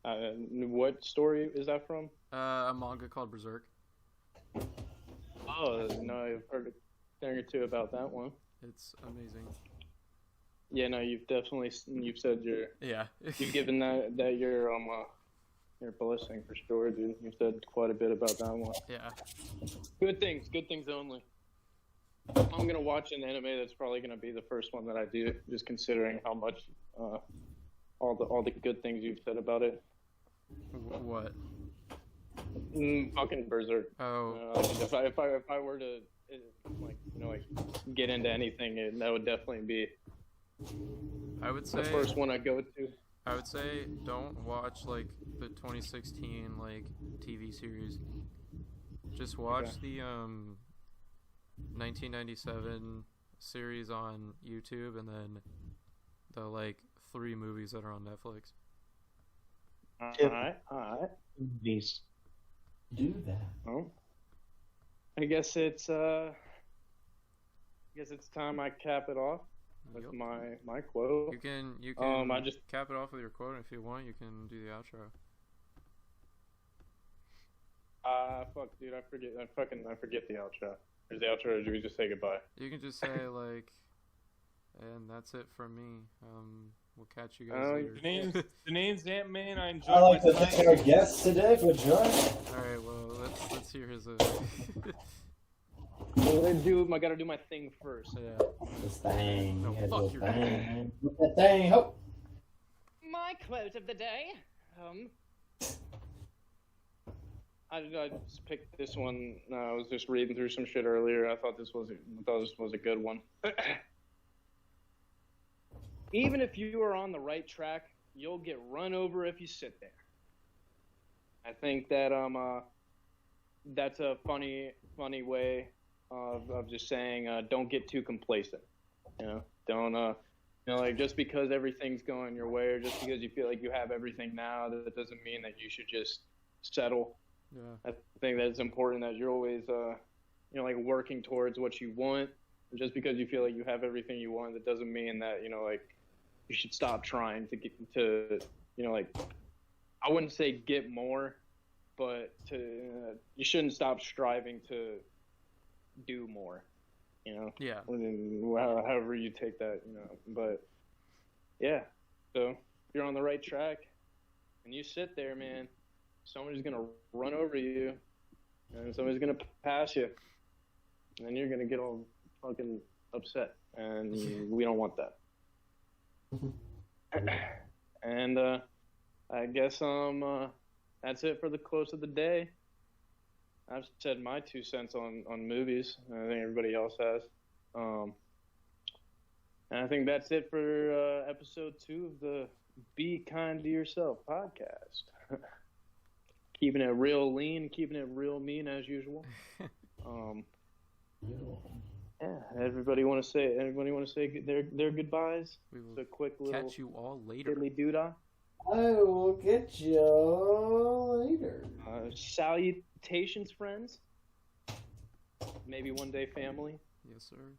What story is that from? A manga called Berserk. Oh, no, I've heard a thing or two about that one. It's amazing. Yeah, no, you've said Yeah. you've given that your blessing for sure, dude. You've said quite a bit about that one. Yeah. Good things only. I'm gonna watch an anime that's probably gonna be the first one that I do, just considering how much all the good things you've said about it. What? Fucking Berserk. Oh. If I were to get into anything, that would definitely be I would say the first one I go to. I would say don't watch like the 2016 like TV series. Just watch the 1997 series on YouTube, and then the like 3 movies that are on Netflix. Alright. These. Do that. Well, I guess it's time I cap it off with Yep. my quote. You can I just cap it off with your quote, and if you want, you can do the outro. fuck, dude, I forget the outro. There's the outro, or do we just say goodbye? You can just say like, and that's it from me. We'll catch you guys later. The name's Ant-Man. I enjoyed I'd like my to time. thank our guest today for joining. All right, well let's hear his. I gotta do my thing first. Yeah. This thing. No, You had fuck to your thing. Put that thing. Ho! My quote of the day. I just picked this one. I was just reading through some shit earlier. I thought this was a good one. Even if you are on the right track, you'll get run over if you sit there. I think that that's a funny way of just saying don't get too complacent. You know, don't like just because everything's going your way or just because you feel like you have everything now, that doesn't mean that you should just settle. Yeah. I think that it's important that you're always like working towards what you want. And just because you feel like you have everything you want, that doesn't mean that like you should stop trying to get to like, I wouldn't say get more, but you shouldn't stop striving to do more. Yeah. However you take that, but yeah. So if you're on the right track and you sit there, man, somebody's gonna run over you and somebody's gonna pass you, and you're gonna get all fucking upset, and we don't want that. And I guess that's it for the close of the day. I've said my 2 cents on movies. I think everybody else has. And I think that's it for episode 2 of the Be Kind to Yourself podcast. Keeping it real lean, keeping it real mean as usual. Yeah. Everybody want to say their goodbyes? We will It's a quick little catch you all later. diddly doodah. I will get you later. Salutations, friends. maybe one day family. Yes, sir.